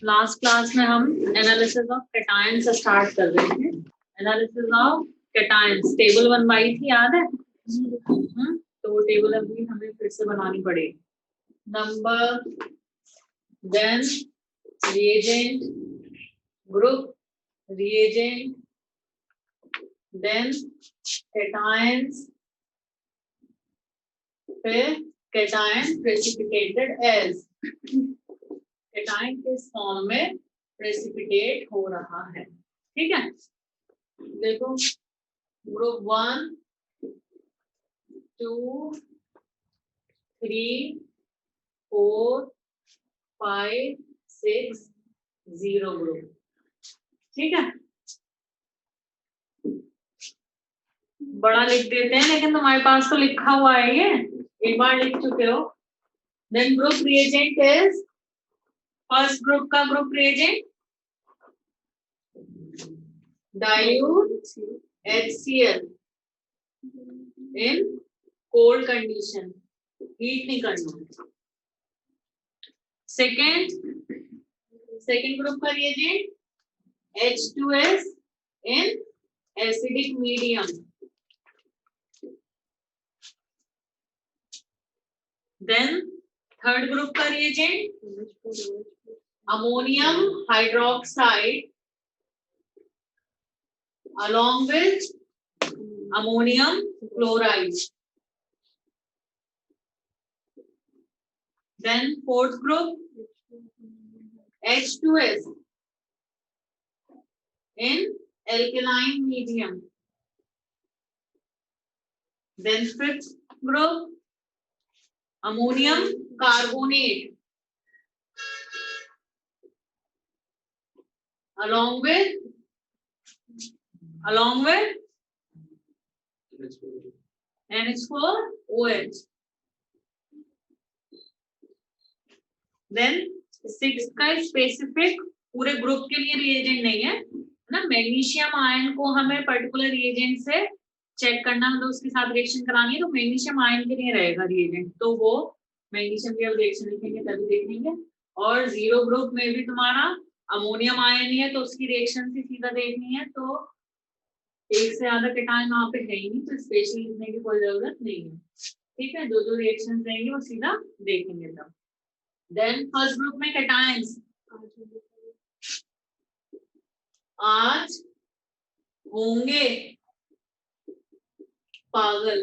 Last class में हम analysis of cations start कर रहे थे। एनालिसिस ऑफ कैटायंस टेबल बनवाई थी, याद है? तो वो टेबल अभी हमें फिर से बनानी पड़ेगी। Number, then reagent, group, reagent, then cations, फिर कैटायन प्रेसिपिटेटेड एज, कैटायन किस फॉर्म में प्रेसिपिटेट हो रहा है। ठीक है, देखो ग्रुप 1, 2, 3, 4, 5, 6, 0 ग्रुप। ठीक है, बड़ा लिख देते हैं, लेकिन तुम्हारे पास तो लिखा हुआ है, ये एक बार लिख चुके हो। Then group reagent is, first group का group reagent dilute HCl in cold condition, heat नहीं करना। सेकेंड ग्रुप का reagent H2S in acidic medium, then third group का reagent ammonium hydroxide along with ammonium chloride. Then fourth group H2S in alkaline medium. Then fifth group ammonium carbonate along with NH4OH. Then six का specific पूरे group के लिए reagent नहीं है ना। Magnesium ion को हमें पर्टिकुलर रिएजेंट से चेक करना, मतलब उसके साथ रिएक्शन करानी है, तो मैग्नीशियम आयन के लिए रहेगा रिएजेंट, तो वो मैग्नीशियम के रिएक्शन लिखेंगे तभी देखेंगे। और जीरो ग्रुप में भी तुम्हारा अमोनियम आयन ही है, तो उसकी रिएक्शन से सीधा देखनी है, तो एक से ज्यादा कैटायन वहां पे है ही नहीं, तो स्पेशल लिखने की कोई जरूरत नहीं है। ठीक है, जो रिएक्शन रहेंगे वो सीधा देखेंगे तब। देन फर्स्ट ग्रुप में कैटायंस आज होंगे पागल।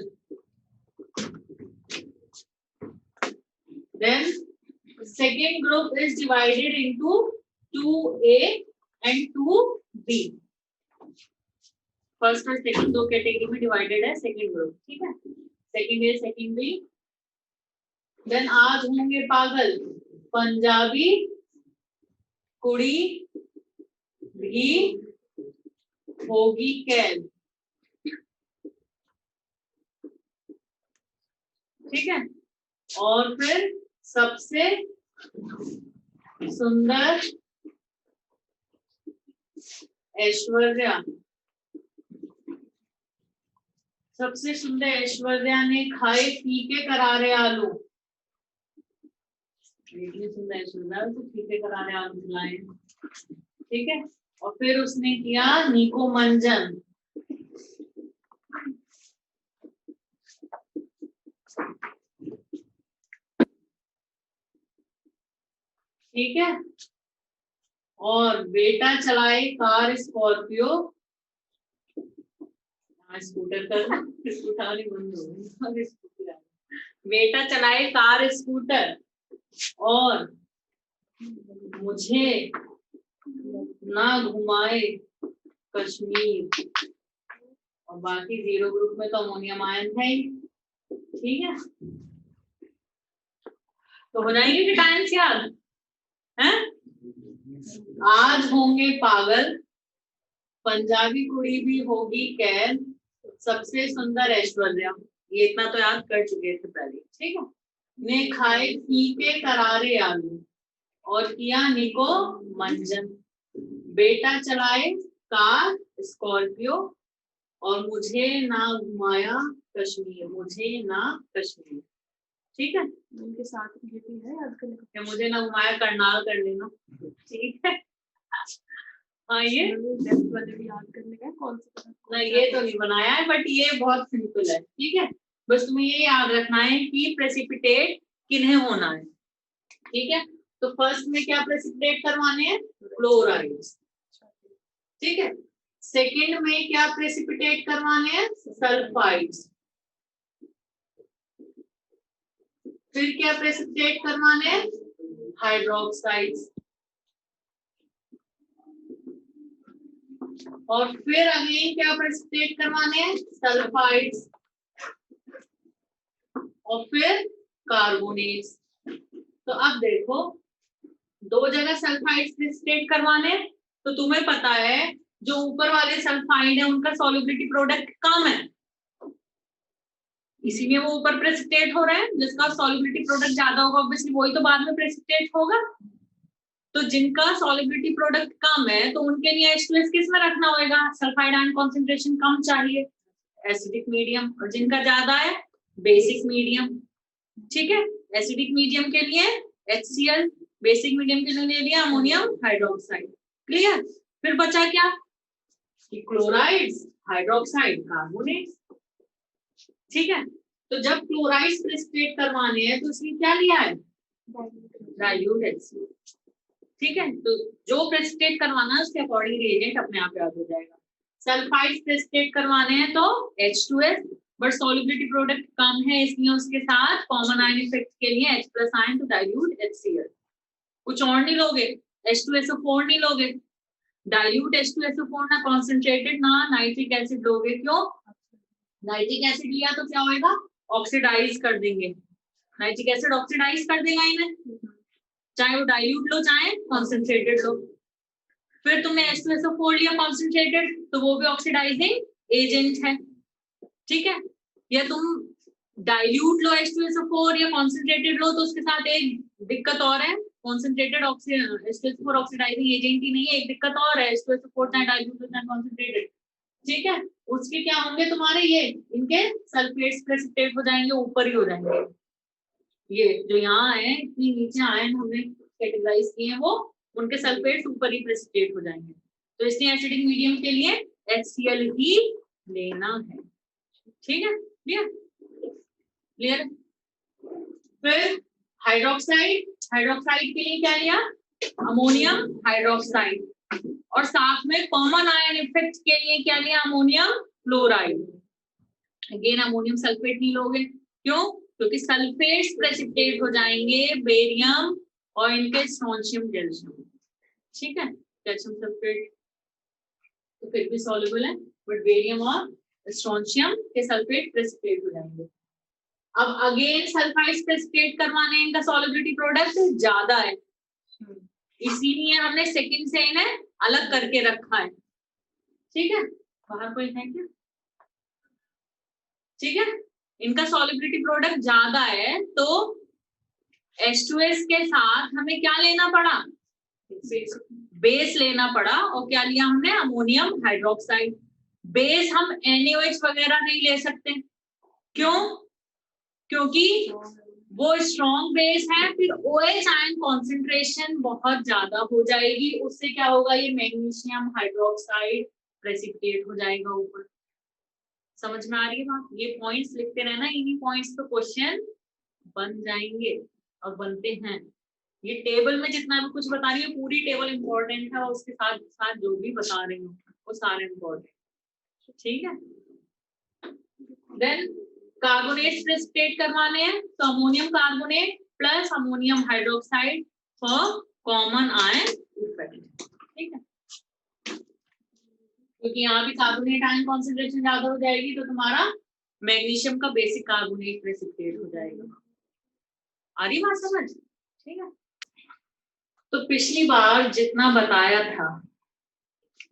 Then second group is divided into 2A and 2B। First और सेकंड दो कैटेगरी में डिवाइडेड है सेकंड ग्रुप। ठीक है, second A second B. Then आज होंगे पागल पंजाबी कुड़ी भी होगी कैद। ठीक है, और फिर सबसे सुंदर ऐश्वर्या, सबसे सुंदर ऐश्वर्या ने खाए फीके करारे आलू। इतनी सुंदर ऐश्वर्या तो फीके करारे आलू खिलाए। ठीक है, और फिर उसने किया नीको मंजन। ठीक है, और बेटा चलाए कार स्कॉर्पियो, स्कूटर करना स्कूटर बंद हो गई। बेटा चलाए कार स्कूटर और मुझे ना घुमाए कश्मीर। और बाकी जीरो ग्रुप में तो अमोनियम आयन है ही। ठीक है, तो हो जाएंगे कैटायंस याद हैं? आज होंगे पागल, पंजाबी कुड़ी भी होगी कैद, सबसे सुंदर ऐश्वर्या, ये इतना तो याद कर चुके थे पहले। ठीक है, ने खाए फीके करारे आलू और किया निको मंजन। बेटा चलाए कार स्कॉर्पियो और मुझे ना घुमाया कश्मीर, मुझे ना कश्मीर। ठीक है, उनके साथ ये भी है याद करने का। मुझे ना घुमाया करनाल कर लेना, ठीक है। हाँ ये वाले भी याद करने का कौन सा ना, ये तो नहीं बनाया है बट ये बहुत सिंपल है, ठीक है। बस तुम्हें ये याद रखना है कि प्रेसिपिटेट किन्हें होना है, ठीक है। तो फर्स्ट में क्या प्रेसिपिटेट करवाने हैं, क्लोराइड्स, ठीक है। सेकंड में क्या प्रेसिपिटेट करवाने हैं, सल्फाइड्स। फिर क्या प्रेसिपिटेट करवाने हैं, हाइड्रोक्साइड्स। और फिर अगेन क्या प्रेसिपिटेट करवाने हैं, सल्फाइड्स। और फिर कार्बोनेट्स। तो अब देखो, दो जगह सल्फाइड्स प्रेसिपिटेट करवाने हैं, तो तुम्हें पता है जो ऊपर वाले सल्फाइड है उनका सॉल्युबिलिटी प्रोडक्ट कम है, इसीलिए वो ऊपर प्रेसिपिटेट हो रहे हैं। जिसका सॉल्युबिलिटी प्रोडक्ट ज्यादा होगा ऑब्वियसली वही तो बाद में प्रेसिपिटेट होगा। तो जिनका सॉल्युबिलिटी प्रोडक्ट कम है तो उनके लिए H2S किस में रखना होगा, सल्फाइड आयन कॉन्सेंट्रेशन कम चाहिए, एसिडिक मीडियम। और जिनका ज्यादा है बेसिक मीडियम, ठीक है। एसिडिक मीडियम के लिए HCl, बेसिक मीडियम के लिए ले लिया अमोनियम हाइड्रोक्साइड। क्लियर। फिर बचा क्या, क्लोराइड्स, हाइड्रोक्साइड, कार्बोनेट्स, ठीक है। तो जब क्लोराइड्स प्रेसिपिटेट करवाने हैं तो उसने क्या लिया है, डाइल्यूट HCl, ठीक है। तो जो प्रेसिपिटेट करवाना है उसके अकॉर्डिंग रिएजेंट अपने आप याद हो जाएगा। सल्फाइड्स प्रेसिपिटेट करवाने हैं तो H2S, बट सॉल्युबिलिटी प्रोडक्ट कम है इसलिए उसके साथ कॉमन आयन इफेक्ट के लिए H+ ion to dilute HCl। कुछ और नहीं लोगे, H2SO4 नहीं लोगे, डाइल्यूट H2SO4 ना कॉन्सेंट्रेटेड ना नाइट्रिक एसिड लोगे। क्यों, नाइट्रिक एसिड लिया तो क्या होएगा, ऑक्सीडाइज कर देंगे, नाइट्रिक एसिड ऑक्सीडाइज कर देगा इन्हें, चाहे वो डाइल्यूट लो चाहे कॉन्सेंट्रेटेड लो। फिर तुमने H2SO4 लिया कॉन्सेंट्रेटेड तो वो भी ऑक्सीडाइजिंग एजेंट है, ठीक है। या तुम डाइल्यूट लो H2SO4 या कॉन्सेंट्रेटेड लो तो उसके साथ एक दिक्कत और है, कॉन्सेंट्रेटेड H2SO4 ऑक्सीडाइजिंग एजेंट ही नहीं है, एक दिक्कत और है, H2SO4 चाहे डाइल्यूट हो चाहे कॉन्सेंट्रेटेड, ठीक है। उसके क्या होंगे तुम्हारे, ये इनके सल्फेट्स प्रेसिपिटेट हो जाएंगे, ऊपर ही हो जाएंगे। ये जो यहाँ है इतनी नीचे आयन हमने कैटेगराइज किए हैं वो उनके सल्फेट्स ऊपर ही प्रेसिपिटेट हो जाएंगे। तो इसलिए एसिडिक मीडियम के लिए HCl ही लेना है, ठीक है। Clear, clear. फिर हाइड्रोक्साइड, हाइड्रोक्साइड के लिए क्या लिया, अमोनियम हाइड्रोक्साइड। और साथ में कॉमन आयन इफेक्ट के लिए क्या लिया, ammonium chloride. Again ammonium sulphate नहीं लोगे, क्यों, क्योंकि सल्फेट्स प्रेसिपिटेट हो जाएंगे बेरियम और इनके स्ट्रोंशियम कैल्शियम, ठीक है। कैल्शियम सल्फेट तो फिर भी सॉल्युबल है, बट बेरियम और स्ट्रोंशियम के सल्फेट प्रेसिपिटेट हो जाएंगे। अब अगेन सल्फाइड्स प्रेसिपिटेट करवाने इनका सॉल्युबिलिटी प्रोडक्ट ज्यादा है, इसीलिए हमने सेकंड से इन्हें अलग करके रखा है, ठीक है। बाहर कोई है क्या, ठीक है। इनका सॉल्युबिलिटी प्रोडक्ट ज्यादा है तो H2S के साथ हमें क्या लेना पड़ा, बेस लेना पड़ा। और क्या लिया हमने, अमोनियम हाइड्रोक्साइड। बेस हम NaOH वगैरह नहीं ले सकते, क्यों, क्योंकि वो स्ट्रॉन्ग बेस है, फिर OH आयन कॉन्सेंट्रेशन बहुत ज्यादा हो जाएगी, उससे क्या होगा, ये मैग्नीशियम हाइड्रोक्साइड प्रेसिपिटेट हो जाएगा ऊपर। समझ में आ रही है बात, ये पॉइंट्स लिखते रहना, इन्हीं पॉइंट्स पे क्वेश्चन बन जाएंगे और बनते हैं। ये टेबल में जितना भी कुछ बता रही है पूरी टेबल इंपॉर्टेंट है और उसके साथ साथ जो भी बता रही हूँ वो सारे इंपॉर्टेंट, ठीक है। देन कार्बोनेट प्रेसिपिटेट करवाने हैं तो ammonium carbonate plus ammonium hydroxide for common ion effect, ठीक है। क्योंकि यहाँ भी कार्बोनेट आयन कॉन्सेंट्रेशन ज्यादा हो जाएगी तो तुम्हारा मैग्नीशियम का बेसिक कार्बोनेट प्रेसिपिटेट हो जाएगा। आ रही बात समझ, ठीक है। तो पिछली बार जितना बताया था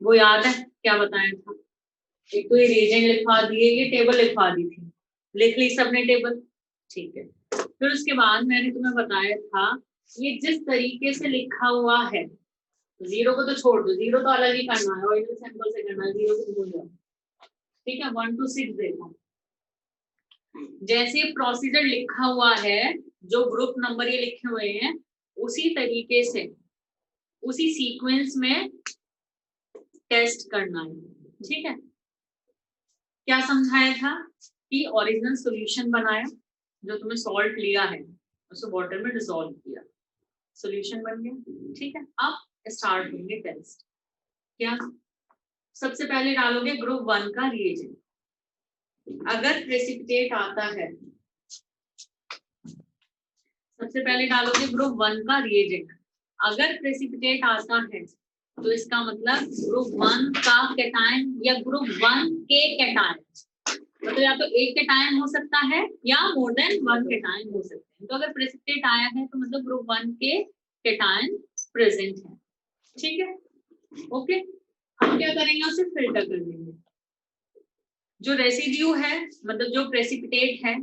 वो याद है, क्या बताया था, एक तो ये रिएजेंट लिखवा दिए, ये टेबल लिखवा दी थी, लिख ली सबने टेबल, ठीक है। फिर उसके बाद मैंने तुम्हें बताया था ये जिस तरीके से लिखा हुआ है, जीरो को तो छोड़ दो, जीरो तो अलग ही करना है, ऑरिजिनल सैंपल से करना है, जीरो को भूल जाओ, ठीक है। 1 to 6 देखो, जैसे प्रोसीजर लिखा हुआ है, जो ग्रुप नंबर ये लिखे हुए हैं, उसी तरीके से उसी सीक्वेंस में टेस्ट करना है। ठीक है, क्या समझाया था कि ओरिजिनल सॉल्यूशन बनाया, जो तुमने सॉल्ट लिया है उसे वाटर में डिसॉल्व किया, सॉल्यूशन बन गया। ठीक है, अब स्टार्ट होंगे टेस्ट। क्या सबसे पहले डालोगे ग्रुप 1 का रिएजेंट। अगर प्रेसिपिटेट आता है, सबसे पहले डालोगे ग्रुप 1 का रिएजेंट। अगर प्रेसिपिटेट आता है तो इसका मतलब ग्रुप 1 का कैटायन या ग्रुप 1 के कैटायन, मतलब या तो एक कैटायन हो सकता है या मोर देन 1 कैटायन हो सकते हैं। तो अगर प्रेसिपिटेट आया है तो मतलब ग्रुप 1 के कैटायन प्रेजेंट है। ठीक है, ओके। हम क्या करेंगे, उसे फिल्टर कर देंगे। जो रेसिड्यू है, मतलब जो प्रेसिपिटेट है,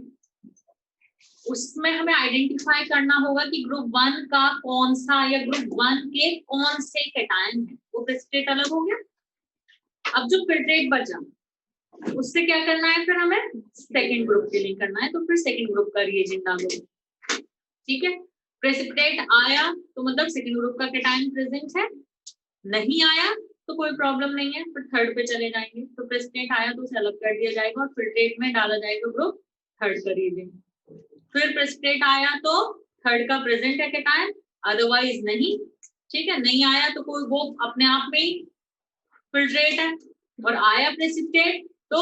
उसमें हमें आइडेंटिफाई करना होगा कि ग्रुप 1 का कौन सा या ग्रुप 1 के कौन से कैटायन है। वो प्रेसिपिटेट अलग हो गया। अब जो फिल्ट्रेट बचा, उससे क्या करना है, फिर हमें सेकंड ग्रुप के लिए करना है, तो फिर सेकंड ग्रुप का रिएजेंट डालोगे। ठीक है, प्रेसिपिटेट आया तो मतलब सेकंड ग्रुप का कैटायन प्रेजेंट है, नहीं आया तो कोई प्रॉब्लम नहीं है, फिर थर्ड पे चले जाएंगे। तो प्रेसिपिटेट आया तो उसे अलग कर दिया जाएगा और फिल्ट्रेट में डाला जाएगा ग्रुप थर्ड का रिएजेंट। फिर प्रेसिपिटेट आया तो थर्ड का प्रेजेंट है कैटायन, अदरवाइज नहीं। ठीक है, नहीं आया तो कोई वो अपने आप में ही फिल्ट्रेट है, और आया प्रेसिपिटेट तो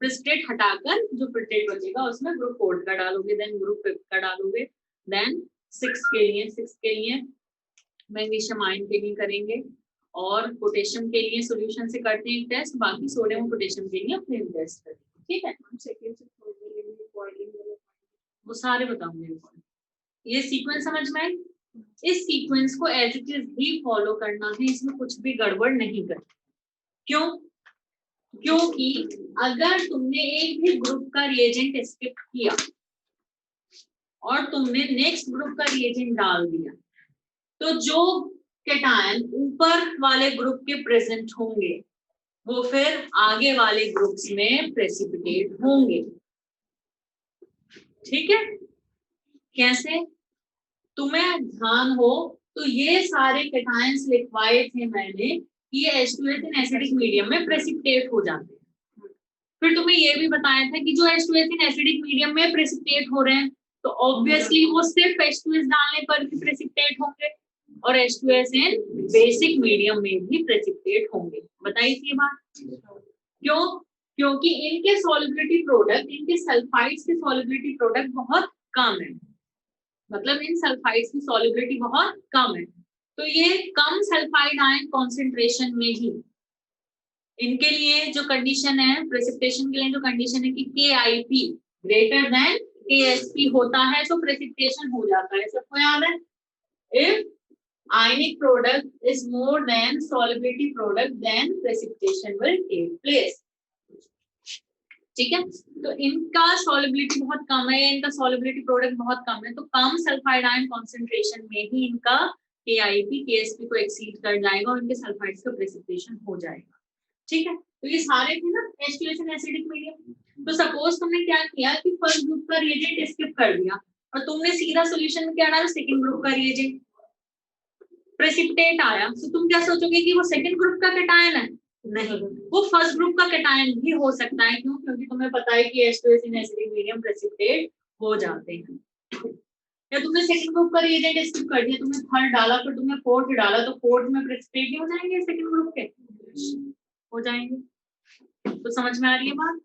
प्रेसिपिटेट हटाकर जो फिल्ट्रेट बचेगा उसमें ग्रुप 4 का डालोगे, देन ग्रुप 5 का डालोगे, देन 6 के लिए मैग्नीशियम आयन के लिए करेंगे, और पोटेशियम के लिए सॉल्यूशन से करते हैं टेस्ट, बाकी सोडियम और पोटेशियम के लिए अपने टेस्ट करेंगे। ठीक है, वो सारे बताऊंगे। ये सीक्वेंस समझ में आई? इस सीक्वेंस को एज इट इज ही फॉलो करना है, इसमें कुछ भी गड़बड़ नहीं करना। क्यों? क्योंकि अगर तुमने एक भी ग्रुप का रिएजेंट स्किप किया और तुमने नेक्स्ट ग्रुप का रिएजेंट डाल दिया, तो जो कैटायन ऊपर वाले ग्रुप के प्रेजेंट होंगे वो फिर आगे वाले ग्रुप्स में प्रेसिपिटेट होंगे। ठीक है, कैसे? तुम्हें ध्यान हो तो ये सारे कैटायंस लिखवाए थे मैंने, ये H2S इन एसिडिक मीडियम में प्रेसिपिटेट हो जाते हैं। फिर तुम्हें ये भी बताया था कि जो H2S इन एसिडिक मीडियम में प्रेसिपिटेट हो रहे हैं तो ऑब्वियसली वो सिर्फ H2S डालने पर भी प्रेसिपिटेट होंगे, और H2S इन बेसिक मीडियम में भी प्रेसिपिटेट होंगे। बताइए ये बात क्यों? क्योंकि इनके सॉल्युबिलिटी प्रोडक्ट, इनके सल्फाइड्स के सॉल्युबिलिटी प्रोडक्ट बहुत कम है, मतलब इन सल्फाइड्स की सॉल्युबिलिटी बहुत कम है, तो ये कम सल्फाइड आयन कॉन्सेंट्रेशन में ही इनके लिए जो कंडीशन है, प्रेसिपिटेशन के लिए जो कंडीशन है कि KIP ग्रेटर देन KSP होता है तो प्रेसिपिटेशन हो जाता है। सबको याद है? If ionic product is more than solubility product, then precipitation will take place. ठीक है, तो इनका सॉल्युबिलिटी बहुत कम है, इनका सॉल्युबिलिटी प्रोडक्ट बहुत कम है, तो कम सल्फाइड आयन कॉन्सेंट्रेशन में ही इनका KIP KSP को एक्सीड कर जाएगा और इनके सल्फाइड्स का प्रेसिपिटेशन हो जाएगा। ठीक है, तो ये सारे थे ना H2S एसिडिक मीडियम। तो सपोज तुमने क्या किया कि फर्स्ट ग्रुप का रिएजेंट स्किप कर दिया और तुमने सीधा सॉल्यूशन में क्या डाला, सेकंड ग्रुप का रिएजेंट, प्रेसिपिटेट आया, तो तुम क्या सोचोगे कि वो सेकंड ग्रुप का कैटायन है? नहीं, वो फर्स्ट ग्रुप का कैटायन भी हो सकता है। क्यों? क्योंकि तुम्हें पता है कि H2S in acidic medium precipitate हो जाते हैं। या तुमने सेकंड ग्रुप का रिएजेंट स्किप कर दिया, तुमने थर्ड डाला, फिर तुमने फोर्थ डाला, तो फोर्थ में प्रेसिपिटेट ही हो जाएंगे सेकंड ग्रुप के, हो जाएंगे। तो समझ में आ रही है बात?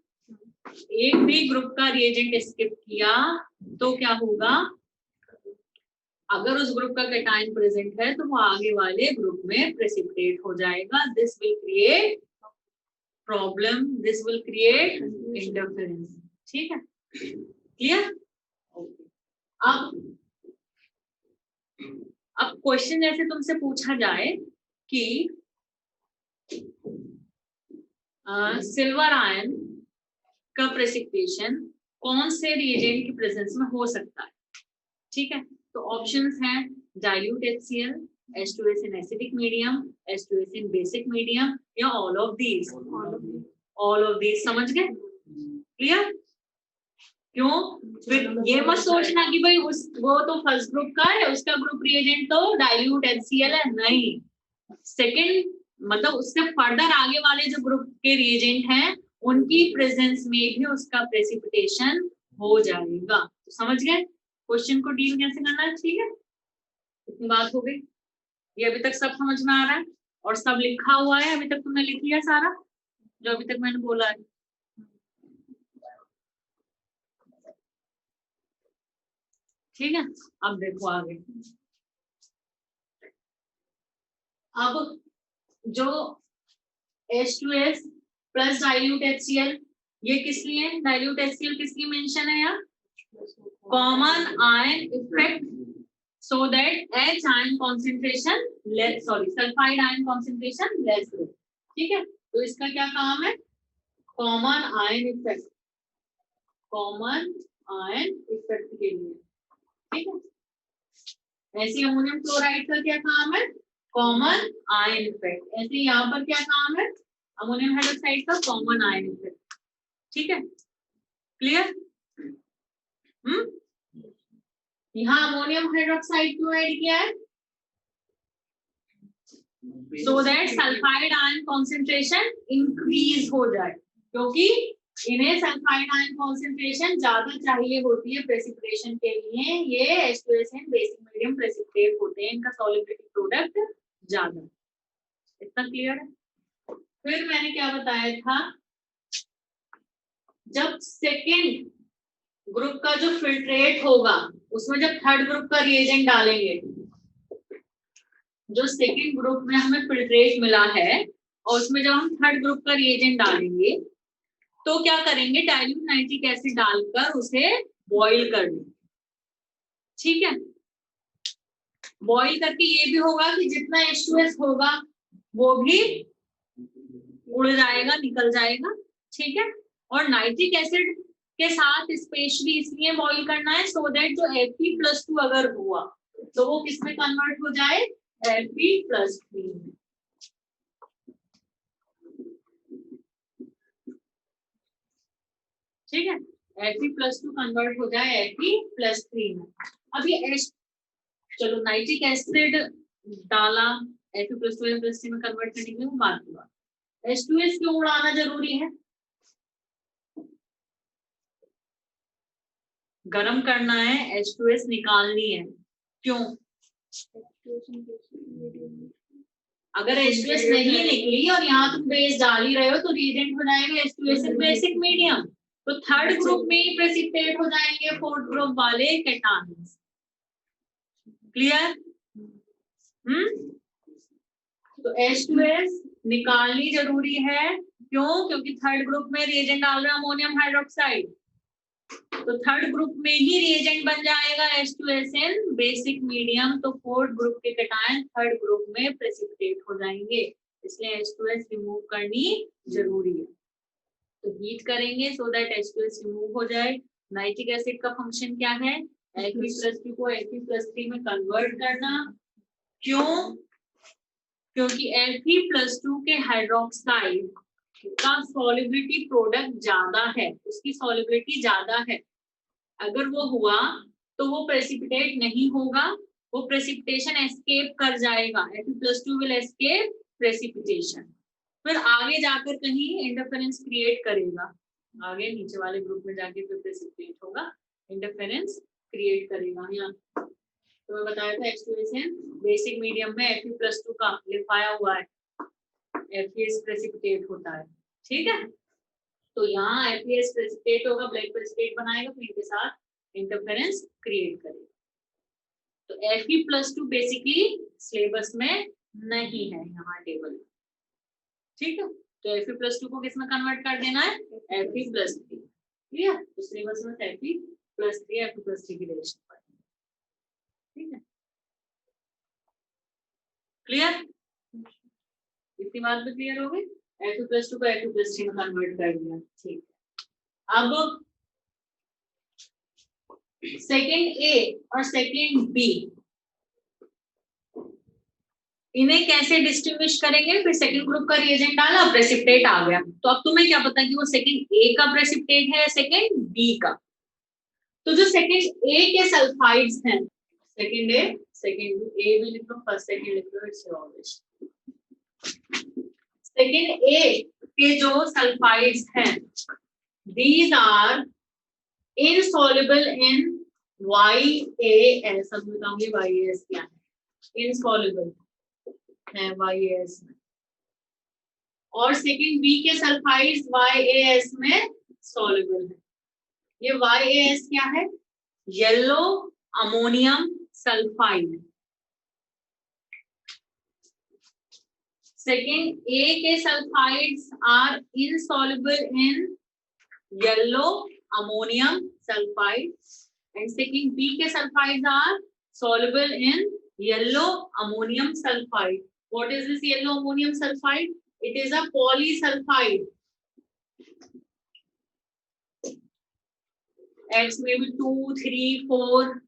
एक भी ग्रुप का रिएजेंट स्किप किया तो क्या होगा, अगर उस ग्रुप का कैटायन प्रेजेंट है तो वो आगे वाले ग्रुप में प्रेसिपिटेट हो जाएगा। This will create problem, this will create interference. ठीक है, क्लियर? अब क्वेश्चन जैसे तुमसे पूछा जाए कि सिल्वर आयन का प्रेसिपिटेशन कौन से रिएजेंट की प्रेजेंस में हो सकता है। ठीक है, तो ऑप्शंस हैं डाइल्यूट HCl, H2S in acidic medium, H2S in basic medium, या all of these. All of these समझ गए? क्लियर? क्यों? फिर ये मत सोचना कि भाई वो तो फर्स्ट ग्रुप का है, उसका ग्रुप रिएजेंट तो डाइल्यूट HCl है, नहीं। सेकेंड मतलब उससे फर्दर आगे वाले जो ग्रुप के रिएजेंट हैं उनकी प्रेजेंस में भी उसका प्रेसिपिटेशन हो जाएगा। तो समझ गए क्वेश्चन को डील कैसे करना है? ठीक है, इतनी बात हो गई। ये अभी तक सब समझ में आ रहा है और सब लिखा हुआ है? अभी तक तुमने लिख लिया सारा जो अभी तक मैंने बोला है? ठीक है, अब देखो आगे। अब जो H2S प्लस डाइल्यूट HCl, ये किस लिए? डाइल्यूट HCl किस लिए मेंशन है यहाँ? Common ion effect, so that H ion concentration less, sorry sulphide ion concentration less हो। ठीक है, तो इसका क्या काम है? Common ion effect, common ion effect के लिए। ठीक है, ऐसे अमोनियम क्लोराइड का क्या काम है? Common ion effect. ऐसे यहाँ पर क्या काम है? अमोनियम हाइड्रोक्साइड का कॉमन आयन इफेक्ट। ठीक है, क्लियर? यहाँ अमोनियम हाइड्रोक्साइड क्यों ऐड किया है? So that sulphide ion concentration increase हो जाए, क्योंकि इन्हें सल्फाइड आयन कॉन्सेंट्रेशन ज्यादा चाहिए होती है प्रेसिपिटेशन के लिए। ये H2S बेसिक मीडियम प्रेसिपिटेट होते हैं, इनका सॉल्युबिलिटी प्रोडक्ट ज्यादा। इतना क्लियर है? फिर मैंने क्या बताया था, जब सेकेंड ग्रुप का जो फिल्ट्रेट होगा उसमें जब थर्ड ग्रुप का रिएजेंट डालेंगे, जो सेकेंड ग्रुप में हमें फिल्ट्रेट मिला है और उसमें जब हम थर्ड ग्रुप का रिएजेंट डालेंगे तो क्या करेंगे? डाइल्यूट नाइट्रिक एसिड डालकर उसे बॉईल कर देंगे। ठीक है, बॉईल करके ये भी होगा कि जितना H2S होगा वो भी उड़ जाएगा, निकल जाएगा। ठीक है, और नाइट्रिक एसिड के साथ स्पेशली इसलिए बॉईल करना है सो दैट जो Fe+2 अगर हुआ तो वो किसमें कन्वर्ट हो जाए? Fe+3। ठीक है, Fe+2 कन्वर्ट हो जाए Fe+3 में। अब ये चलो नाइट्रिक एसिड डाला Fe+2 Fe+3 में कन्वर्ट करने के लिए, वो बात हुआ। H2S क्यों उड़ाना जरूरी है? गरम करना है, H2S निकालनी है, क्यों? अगर H2S नहीं निकली और यहाँ तुम बेस डाल ही रहे हो तो रिएजेंट हो जाएगा H2S बेसिक मीडियम, तो थर्ड ग्रुप में ही प्रेसिपिटेट हो जाएंगे फोर्थ ग्रुप वाले कैटायंस। क्लियर? तो H2S निकालनी जरूरी है, क्यों? क्योंकि थर्ड ग्रुप में रिएजेंट डाल रहे हैं अमोनियम हाइड्रोक्साइड, तो थर्ड ग्रुप में ही रिएजेंट बन जाएगा H2SN बेसिक मीडियम, तो फोर्थ ग्रुप के कैटायन थर्ड ग्रुप में प्रेसिपिटेट हो जाएंगे, इसलिए H2S रिमूव करनी जरूरी है। तो हीट करेंगे सो दैट H2S रिमूव हो जाए। नाइट्रिक एसिड का फंक्शन क्या है? Fe+2 को Fe+3 में कन्वर्ट करना। क्यों? क्योंकि Fe+2 के हाइड्रोक्साइड का सॉल्युबिलिटी प्रोडक्ट ज्यादा है, उसकी सॉल्युबिलिटी ज्यादा है। अगर वो हुआ तो वो प्रेसिपिटेट नहीं होगा, वो प्रेसिपिटेशन एस्केप कर जाएगा। Fe+2 विल एस्केप प्रेसिपिटेशन, फिर आगे जाकर कहीं इंटरफेरेंस क्रिएट करेगा, आगे नीचे वाले ग्रुप में जाके फिर प्रेसिपिटेट होगा, इंटरफेरेंस क्रिएट करेगा। यहाँ तो मैं बताया था H2SN बेसिक मीडियम में Fe+2 का लिखाया हुआ है, FeS प्रेसिपिटेट होता है। ठीक है, तो यहाँ FeS प्रेसिपिटेट होगा, ब्लैक प्रेसिपिटेट बनाएगा, फिर इनके साथ इंटरफेरेंस क्रिएट करेगा। तो Fe+2 बेसिकली सिलेबस में नहीं है यहाँ टेबल में। ठीक है, तो Fe+2 को किसमें कन्वर्ट कर देना है? Fe+3। क्लियर? तो सिलेबस में Fe+3 Fe+3 की रिलेशन पर। ठीक है, क्लियर? इतनी बात भी क्लियर हो गई? Fe+2 को Fe+3 में कन्वर्ट कर दिया। ठीक है, अब सेकेंड ए और सेकेंड बी, इन्हें कैसे डिस्टिंग्विश करेंगे? फिर सेकेंड ग्रुप का रिएजेंट डाला, प्रेसिपिटेट आ गया, तो अब तुम्हें क्या पता कि वो सेकेंड ए का प्रेसिपिटेट है या सेकेंड बी का? तो जो सेकंड ए के सल्फाइड्स हैं, सेकंड ए भी लिख लो, फर्स्ट सेकंड लिख लो, इट्स ऑलवेज सेकंड ए के जो सल्फाइड्स हैं, these are insoluble in YAS। अब बताऊंगी YAS क्या है, insoluble है YAS में, और सेकंड बी के सल्फाइड्स YAS में soluble है। ये YAS क्या है, yellow ammonium sulphide. Second A के sulphides are insoluble in yellow ammonium sulfide, and second B के sulfides are soluble in yellow ammonium sulfide. What is this yellow ammonium sulfide? It is a polysulfide. X may be 2, 3, 4,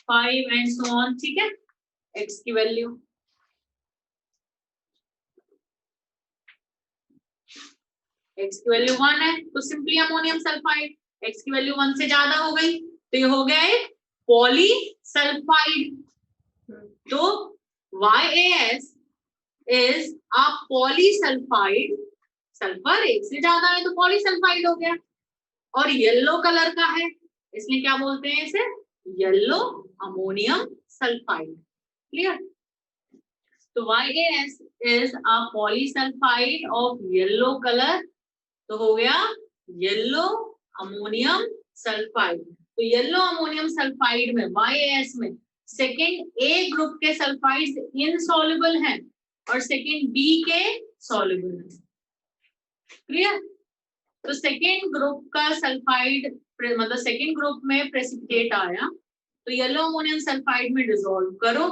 5 and so on. ठीक है, X की value X की value 1 है, तो simply ammonium sulphide. X की value 1 से ज्यादा हो गई तो ये हो गया एक पॉलीसल्फाइड। तो YAS is a polysulfide, sulphur एक से ज्यादा है तो पॉलीसल्फाइड हो गया, और येलो कलर का है इसलिए क्या बोलते हैं इसे, येलो अमोनियम सल्फाइड। क्लियर? तो YAS is a polysulfide of yellow color, तो हो गया येलो अमोनियम सल्फाइड। तो येलो अमोनियम सल्फाइड में YAS में सेकेंड ए ग्रुप के सल्फाइड्स इनसॉल्युबल हैं और सेकेंड बी के सॉल्युबल हैं। क्लियर? तो सेकेंड ग्रुप का सल्फाइड मतलब सेकेंड ग्रुप में प्रेसिपिटेट आया तो येलो अमोनियम सल्फाइड में डिसॉल्व करो,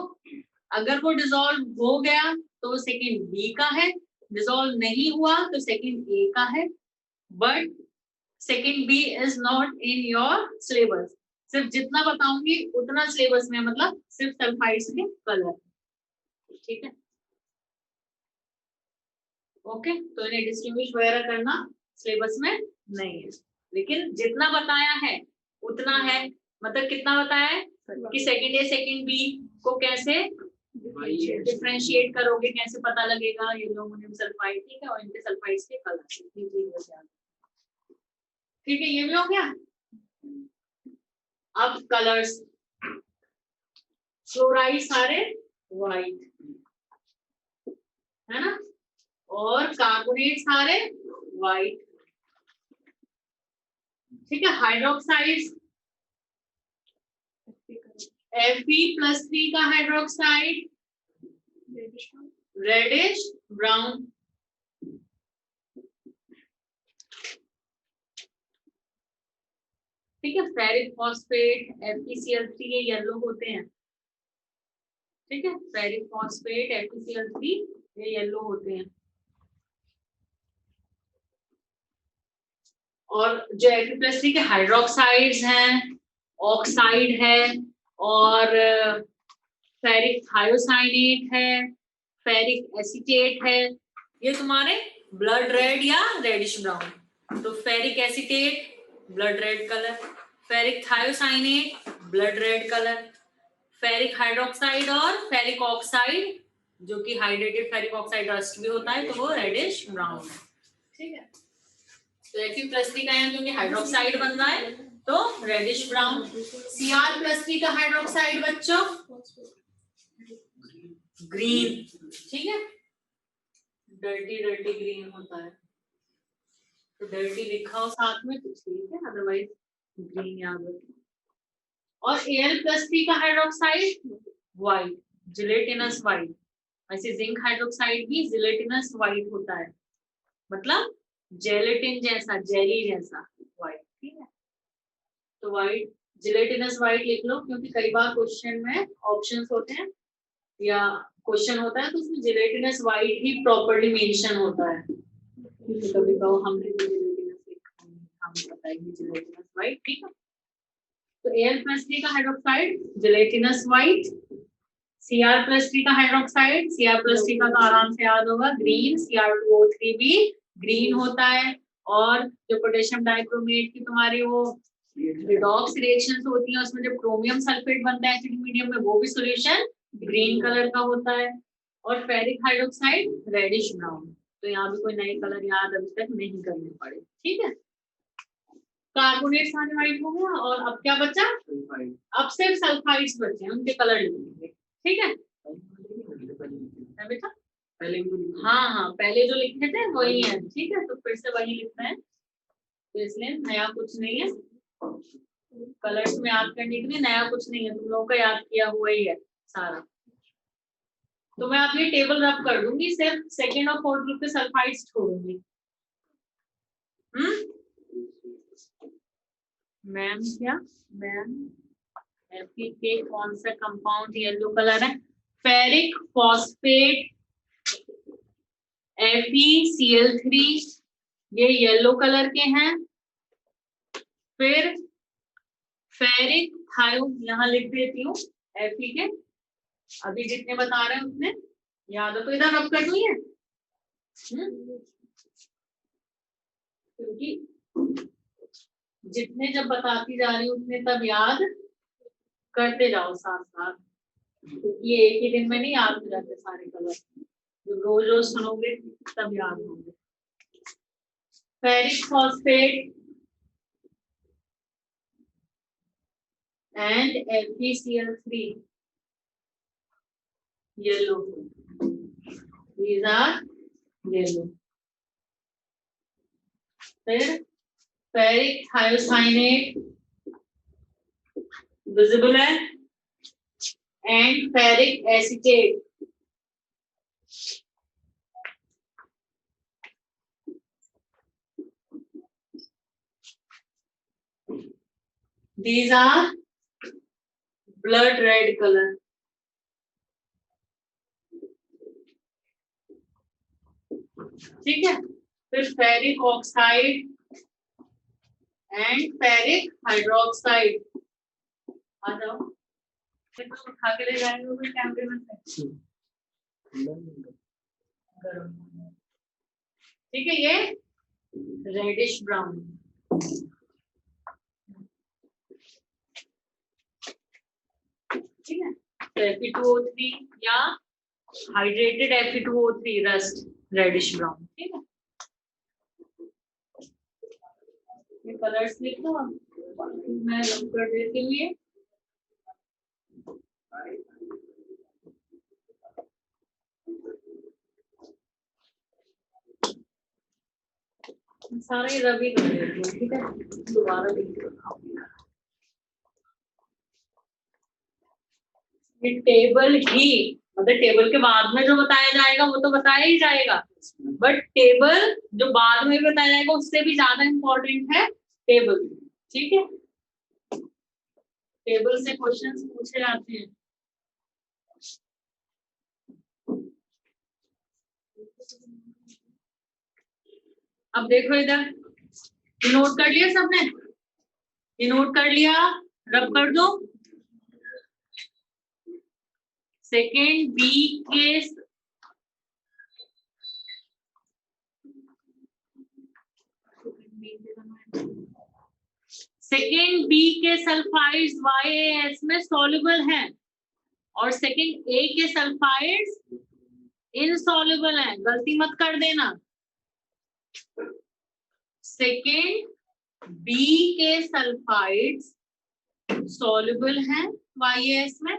अगर वो डिसॉल्व हो गया तो सेकेंड बी का है, डिसॉल्व नहीं हुआ तो सेकेंड ए का है, but second B is not in your syllabus. सिर्फ जितना बताऊंगी उतना सिलेबस में, मतलब सिर्फ सल्फाइड्स के कलर। ठीक है, ओके। तो इन्हें डिस्टिंग्विश वगैरह करना सिलेबस में नहीं है, लेकिन जितना बताया है उतना है। मतलब कितना बताया है कि सेकेंड ए सेकेंड बी को कैसे डिफरेंशिएट करोगे, कैसे पता लगेगा येलो अमोनियम सल्फाइड, ठीक है, और इनके सल्फाइड्स के कलर। ठीक है, ये भी हो गया। अब कलर्स, क्लोराइड सारे व्हाइट है ना, और कार्बोनेट सारे व्हाइट। ठीक है, हाइड्रोक्साइड्स Fe+3 का हाइड्रोक्साइड रेडिश ब्राउन। ठीक है, फेरिक फॉस्फेट FeCl3 ये येलो होते हैं। ठीक है, फेरिक फॉस्फेट FeCl3 ये येलो होते हैं। और जो Fe+3 के हाइड्रोक्साइड्स हैं, ऑक्साइड है, और फेरिक थायोसाइनेट है, फेरिक एसीटेट है, ये तुम्हारे ब्लड रेड या रेडिश ब्राउन। तो ferric acetate blood red colour, ferric thiocyanate blood red colour, ferric hydroxide और फेरिक ऑक्साइड जो कि हाइड्रेटेड फेरिक ऑक्साइड रस्ट भी होता है तो वो रेडिश ब्राउन है। ठीक है, तो Fe+3 का यहाँ क्योंकि हाइड्रोक्साइड बन रहा है तो रेडिश ब्राउन। Cr+3 का हाइड्रोक्साइड बच्चों ग्रीन। ठीक है, डर्टी ग्रीन होता है, तो डर्टी लिखा हो साथ में तो ठीक है, अदरवाइज ग्रीन याद रखो। और Al+3 का हाइड्रोक्साइड व्हाइट, जिलेटिनस व्हाइट। ऐसे जिंक हाइड्रोक्साइड भी जिलेटिनस व्हाइट होता है, मतलब जेलेटिन जैसा, जेली जैसा व्हाइट। ठीक है, तो व्हाइट जिलेटिनस व्हाइट लिख लो, क्योंकि कई बार क्वेश्चन में ऑप्शंस होते हैं या क्वेश्चन होता है तो उसमें जिलेटिनस व्हाइट ही प्रॉपर्ली मेंशन होता है। कभी कहो हमने जिलेटिनस लिखा, हम बताएंगे जिलेटिनस व्हाइट। ठीक है, तो Al+3 का हाइड्रोक्साइड जिलेटिनस व्हाइट, Cr+3 का हाइड्रोक्साइड, Cr+3 का तो आराम से याद होगा ग्रीन, Cr2O3 भी ग्रीन होता है, और जो पोटेशियम डाइक्रोमेट की तुम्हारी वो रिडॉक्स रिएक्शंस होती हैं, उसमें जब क्रोमियम सल्फेट बनता है एसिडिक मीडियम में, वो भी सॉल्यूशन ग्रीन कलर का होता है। और फेरिक हाइड्रोक्साइड रेडिश ब्राउन। तो यहाँ भी कोई नए कलर याद अभी तक नहीं करने पड़े, ठीक है। कार्बोनेट सारे वाइट हो गया, और अब क्या बचा, अब सिर्फ सल्फाइड्स बचे हैं, उनके कलर लिखेंगे, ठीक है बेटा। हाँ, पहले जो लिखे थे वही है, ठीक है, तो फिर से वही लिखना है, तो इसलिए नया कुछ नहीं है। कलर्स में याद करने के लिए नया कुछ नहीं है, तुम लोगों का याद किया हुआ ही है सारा। तो मैं अब ये टेबल रब कर दूंगी, सिर्फ सेकेंड और फोर्थ ग्रुप के सल्फाइड्स छोड़ूंगी। मैम क्या, मैम के कौन सा कंपाउंड येलो कलर है, फेरिक फॉस्फेट FeCl3, ये येलो कलर के हैं। फिर फेरिक थायो, यहाँ लिख देती हूँ Fe के, अभी जितने बता रहे हैं उतने याद है तो इधर रब कर दूं ये, क्योंकि जितने जब बताती जा रही हूँ उतने तब याद करते जाओ साथ साथ, क्योंकि ये एक ही दिन में नहीं याद हो जाते सारे कलर, जब रोज रोज सुनोगे तब याद होंगे। Ferric phosphate and FeCl3 yellow, these are yellow। फिर फेरिक थायोसाइनेट विजिबल है, and ferric acetate these are blood red color। ठीक है, फिर ferric oxide and ferric hydroxide, आ जाओ उठा के ले जाएंगे कैमरे में से, ठीक है, ये रेडिश ब्राउन। ठीक है, तो Fe2O3 या hydrated Fe2O3 rust reddish brown, ठीक है। ये कलर्स लिख दो, मैं रब कर देती हूँ ये। सारा ही रब ही कर देती हूँ, ठीक है, दोबारा लिख दो। ये टेबल ही, मतलब टेबल के बाद में जो बताया जाएगा वो तो बताया ही जाएगा, बट टेबल जो बाद में बताया जाएगा उससे भी ज्यादा इम्पोर्टेंट है टेबल, ठीक है। टेबल से क्वेश्चंस पूछे जाते हैं। अब देखो इधर, नोट कर लिया सबने, ये नोट कर लिया, रब कर दो। सेकेंड बी के सल्फाइड्स YAS में सॉल्युबल हैं, और सेकेंड ए के सल्फाइड्स इनसॉल्युबल हैं, गलती मत कर देना। सेकेंड बी के सल्फाइड्स सॉल्युबल हैं YAS में,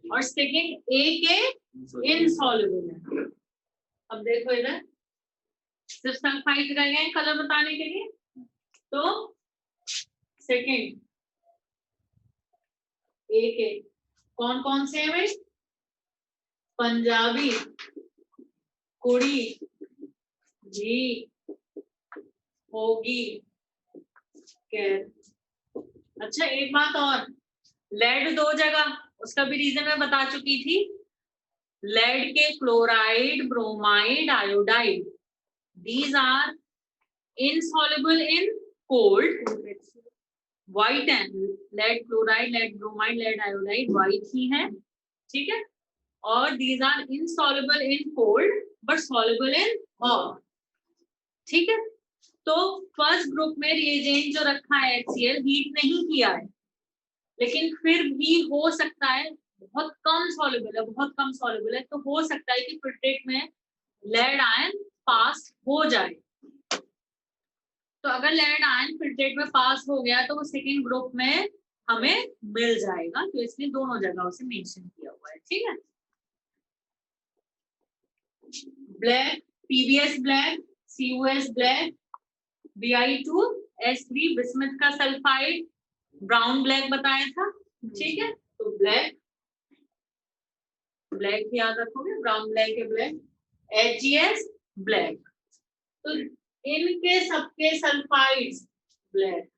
और सेकेंड ए के इनसॉल्युबल है। अब देखो इधर सिर्फ सल्फाइड रह गए कलर बताने के लिए, तो सेकेंड ए के कौन कौन से हैं भाई, पंजाबी, कुड़ी, जी, होगी, कैर। अच्छा एक बात और, लेड 2 जगह, उसका भी रीजन मैं बता चुकी थी। लेड के chloride, bromide, iodide, these are insoluble in cold, white and lead chloride, lead bromide, lead iodide white ही है, ठीक है। और these are insoluble in cold but soluble in hot, ठीक है। तो फर्स्ट ग्रुप में रिएजेंट जो रखा है HCl हीट नहीं किया है, लेकिन फिर भी हो सकता है बहुत कम सॉल्युबल है, बहुत कम सॉल्युबल है, तो हो सकता है कि फिल्ट्रेट में लेड आयन पास हो जाए। तो अगर लेड आयन फिल्ट्रेट में पास हो गया तो वो सेकेंड ग्रुप में हमें मिल जाएगा, तो इसलिए दोनों जगहों से मेंशन किया हुआ है। ठीक है, black PbS black, CuS black, Bi2S3 bismuth का सल्फाइड ब्राउन ब्लैक बताया था। ठीक है, तो ब्लैक ब्लैक याद रखोगे, ब्राउन ब्लैक है ब्लैक, HgS ब्लैक। तो इनके सबके सल्फाइड्स ब्लैक।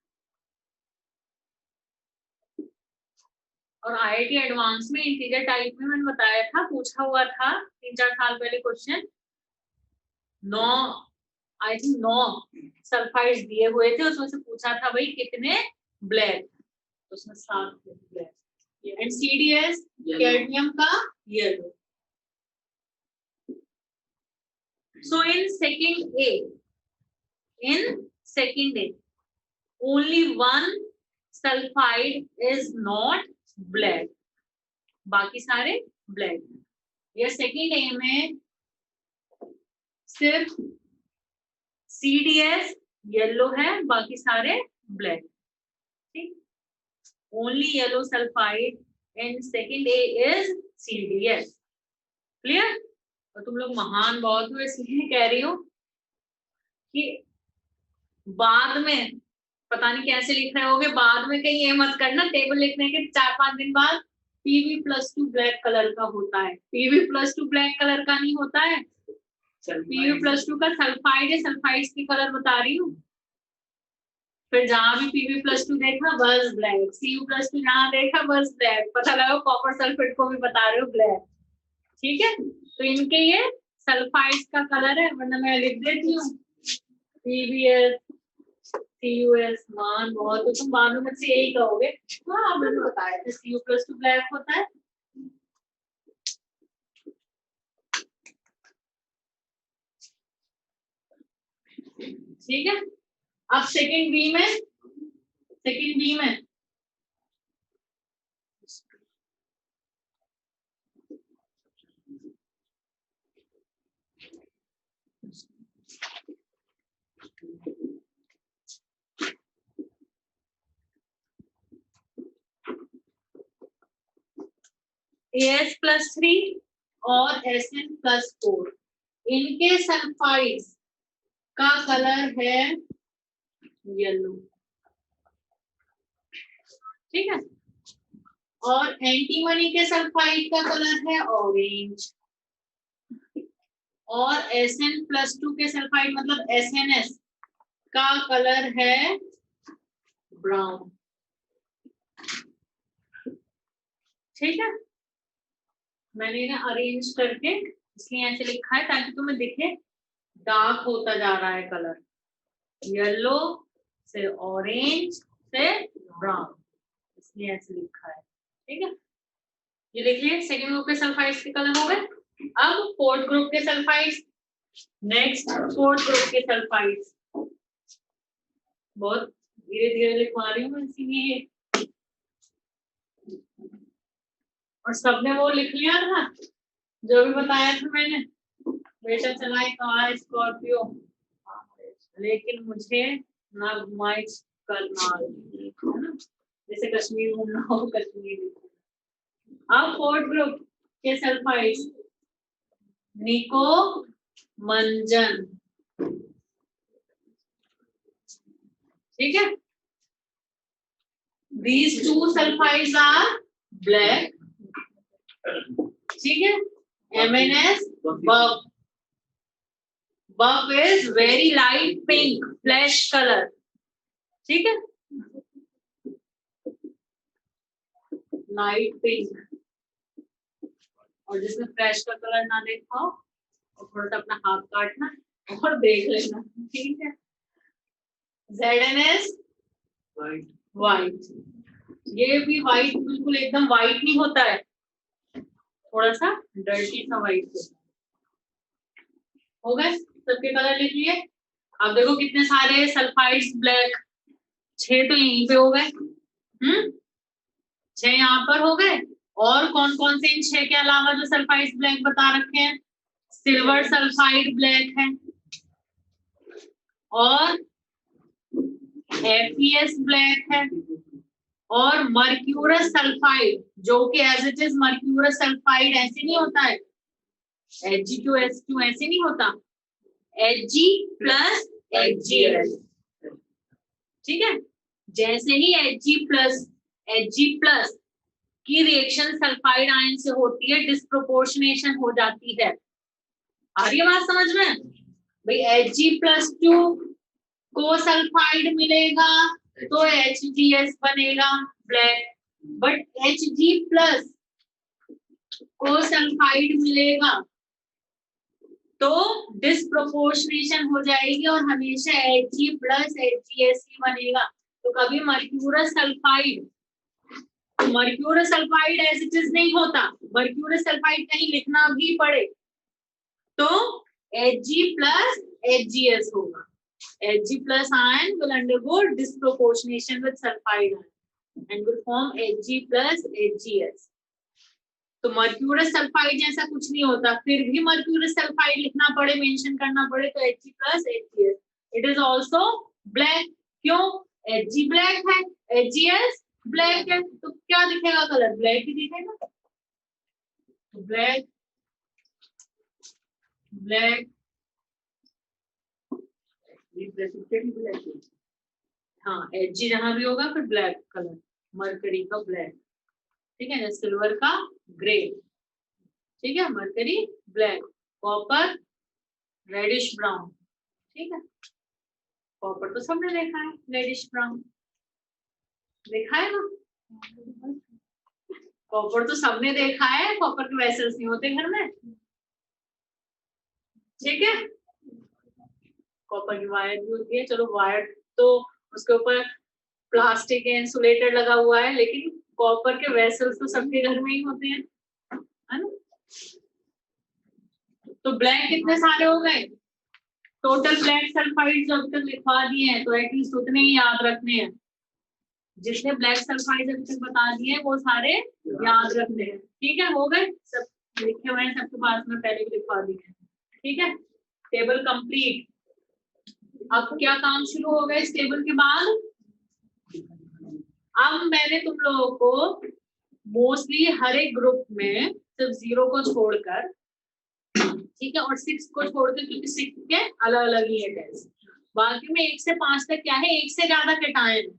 और IIT एडवांस में इंटीजर टाइप में मैंने बताया था, पूछा हुआ था 3-4 साल पहले क्वेश्चन, 9 सल्फाइड्स दिए हुए थे, उसमें से पूछा था भाई कितने ब्लैक, उसमें 7 ब्लैक। एंड CDS कैडमियम का yellow. So in second A, only one sulfide is not black, बाकी सारे ब्लैक। या सेकेंड A में सिर्फ CDS येलो है, बाकी सारे ब्लैक। ठीक, only yellow sulphide in second A is CDS। Clear? और तुम लोग महान बहुत हो, इसलिए कह रही हूँ कि बाद में पता नहीं कैसे लिख रहे होगे, बाद में कहीं ये मत करना टेबल लिखने के 4-5 दिन बाद Pb+2 ब्लैक कलर का होता है, Pb+2 ब्लैक कलर का नहीं होता है, Pb+2 का सल्फाइड है, सल्फाइड्स की कलर बता रही हूँ। फिर जहां भी Pb+2 देखा बस ब्लैक, Cu+2 जहां देखा बस ब्लैक, पता लगा कॉपर सल्फेट को भी बता रहे हो ब्लैक। ठीक है, तो इनके ये सल्फाइड्स का कलर है, वरना मैं लिख देती हूँ PbS CuS। मान बहुत हो तुम, मानो मुझसे यही कहोगे। हाँ, मैंने बताया था Cu+2 ब्लैक होता है। ठीक है, अब सेकेंड बी में As+3 और Sn+4, इनके सल्फाइड्स का कलर है येलो। ठीक है, और एंटीमनी के सल्फाइड का कलर है ऑरेंज, और Sn+2 के सल्फाइड मतलब SNS का कलर है ब्राउन। ठीक है, मैंने इन्हें अरेंज करके इसलिए ऐसे लिखा है ताकि तुम्हें दिखे डार्क होता जा रहा है कलर, येलो से ऑरेंज से ब्राउन, इसलिए ऐसे लिखा है। ठीक है, ये देखिए सेकेंड ग्रुप के सल्फाइड्स के कलर हो गए। अब फोर्थ ग्रुप के सल्फाइड्स, नेक्स्ट फोर्थ ग्रुप के सल्फाइड्स, बहुत धीरे धीरे लिखवा रही हूँ इसीलिए, और सबने वो लिख लिया था जो भी बताया था मैंने, बेटा चलाए कार स्कॉर्पियो, लेकिन मुझे ना घुमाई करनाल, है ना, जैसे कश्मीर घूमना हो कश्मीर। अब फोर्थ ग्रुप के सल्फाइड्स, निको मंजन। ठीक है, these two sulfides are black। ठीक है, MnS buff, buff is very light pink flesh color। ठीक है, लाइट पिंक, और जिसमें फ्लैश का कलर ना देखा हो और थोड़ा सा अपना हाथ काटना और देख लेना। ठीक है, ZnS व्हाइट, ये भी व्हाइट बिल्कुल एकदम व्हाइट नहीं होता है, थोड़ा सा डर्टी सा व्हाइट होता है। हो गए सबके कलर लिख लिए। अब देखो कितने सारे सल्फाइड्स ब्लैक, 6 तो यहीं पे हो गए, 6 यहाँ पर हो गए। और कौन कौन से इन 6 के अलावा जो सल्फाइड्स ब्लैक बता रखे हैं? सिल्वर सल्फाइड ब्लैक है, और FeS ब्लैक है, और मर्क्यूरस सल्फाइड, जो कि as it is mercurous sulphide ऐसे नहीं होता है, Hg2S2 ऐसे नहीं होता, Hg प्लस HgS, ठीक है। जैसे ही Hg प्लस की रिएक्शन सल्फाइड आयन से होती है, डिस्प्रोपोर्शनेशन हो जाती है। आ रही है बात समझ में? भाई Hg+2 को सल्फाइड मिलेगा तो HgS बनेगा ब्लैक, बट Hg+ को सल्फाइड मिलेगा तो डिस्प्रोपोर्शनेशन हो जाएगी और हमेशा Hg+ HgS ही बनेगा। तो कभी mercurous sulphide as it is नहीं होता, मर्क्यूरस सल्फाइड कहीं लिखना भी पड़े तो Hg+ HgS होगा। Hg+ ion will undergo disproportionation with sulfide ion and will form Hg+ HgS। तो मर्क्यूरस सल्फाइड जैसा कुछ नहीं होता, फिर भी मर्क्यूरस सल्फाइड लिखना पड़े, मेंशन करना पड़े तो Hg+ HgS। It is also black, क्यों? Hg ब्लैक है, HgS ब्लैक है, तो क्या दिखेगा? कलर ब्लैक ही दिखेगा। ब्लैक ब्लैक हाँ, Hg जहां भी होगा फिर ब्लैक कलर, मरकरी का ब्लैक, ठीक है ना, सिल्वर का ग्रे, ठीक है, mercury black, copper reddish brown, ठीक है। कॉपर तो सबने देखा है, रेडिश ब्राउन देखा है ना, कॉपर तो सबने देखा है, कॉपर के वेसल्स नहीं होते घर में, ठीक है। कॉपर की वायर भी होती है, चलो वायर तो उसके ऊपर प्लास्टिक इंसुलेटर लगा हुआ है, लेकिन कॉपर के वेसल्स तो सबके घर में ही होते हैं, है ना। तो ब्लैक कितने सारे हो गए? टोटल ब्लैक सल्फाइड जो अभी तक लिखवा दिए हैं, तो एटलीस्ट उतने ही याद रखने हैं। जितने ब्लैक सल्फाइड अभी तक बता दिए हैं वो सारे याद रखने हैं, ठीक है। हो गए सब लिखे हुए हैं, सबके पास में पहले भी लिखवा दिए हैं, ठीक है। Table complete. अब क्या काम शुरू हो गया इस टेबल के बाद? अब मैंने तुम लोगों को मोस्टली हर एक ग्रुप में सिर्फ 0 को छोड़कर, ठीक है, और 6 को छोड़कर, क्योंकि 6 के अलग अलग ही है टेस्ट, बाकी में 1 से 5 तक क्या है? 1 से ज्यादा कैटायन।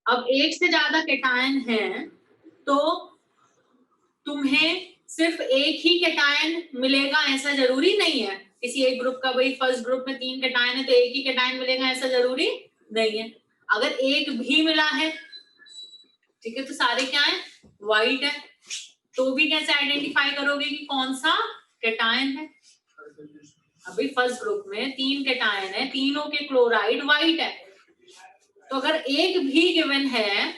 अब 1 से ज्यादा कैटायन है तो तुम्हें सिर्फ एक ही कैटायन मिलेगा ऐसा जरूरी नहीं है। किसी एक ग्रुप का, भाई फर्स्ट ग्रुप में 3 कैटायन है तो एक ही कैटायन मिलेगा ऐसा जरूरी नहीं है। अगर एक भी मिला है, ठीक है, तो सारे क्या है? व्हाइट है, तो भी कैसे आइडेंटिफाई करोगे कि कौन सा कैटायन है? अभी फर्स्ट ग्रुप में 3 कैटायन है, तीनों के क्लोराइड व्हाइट है, तो अगर एक भी गिवन है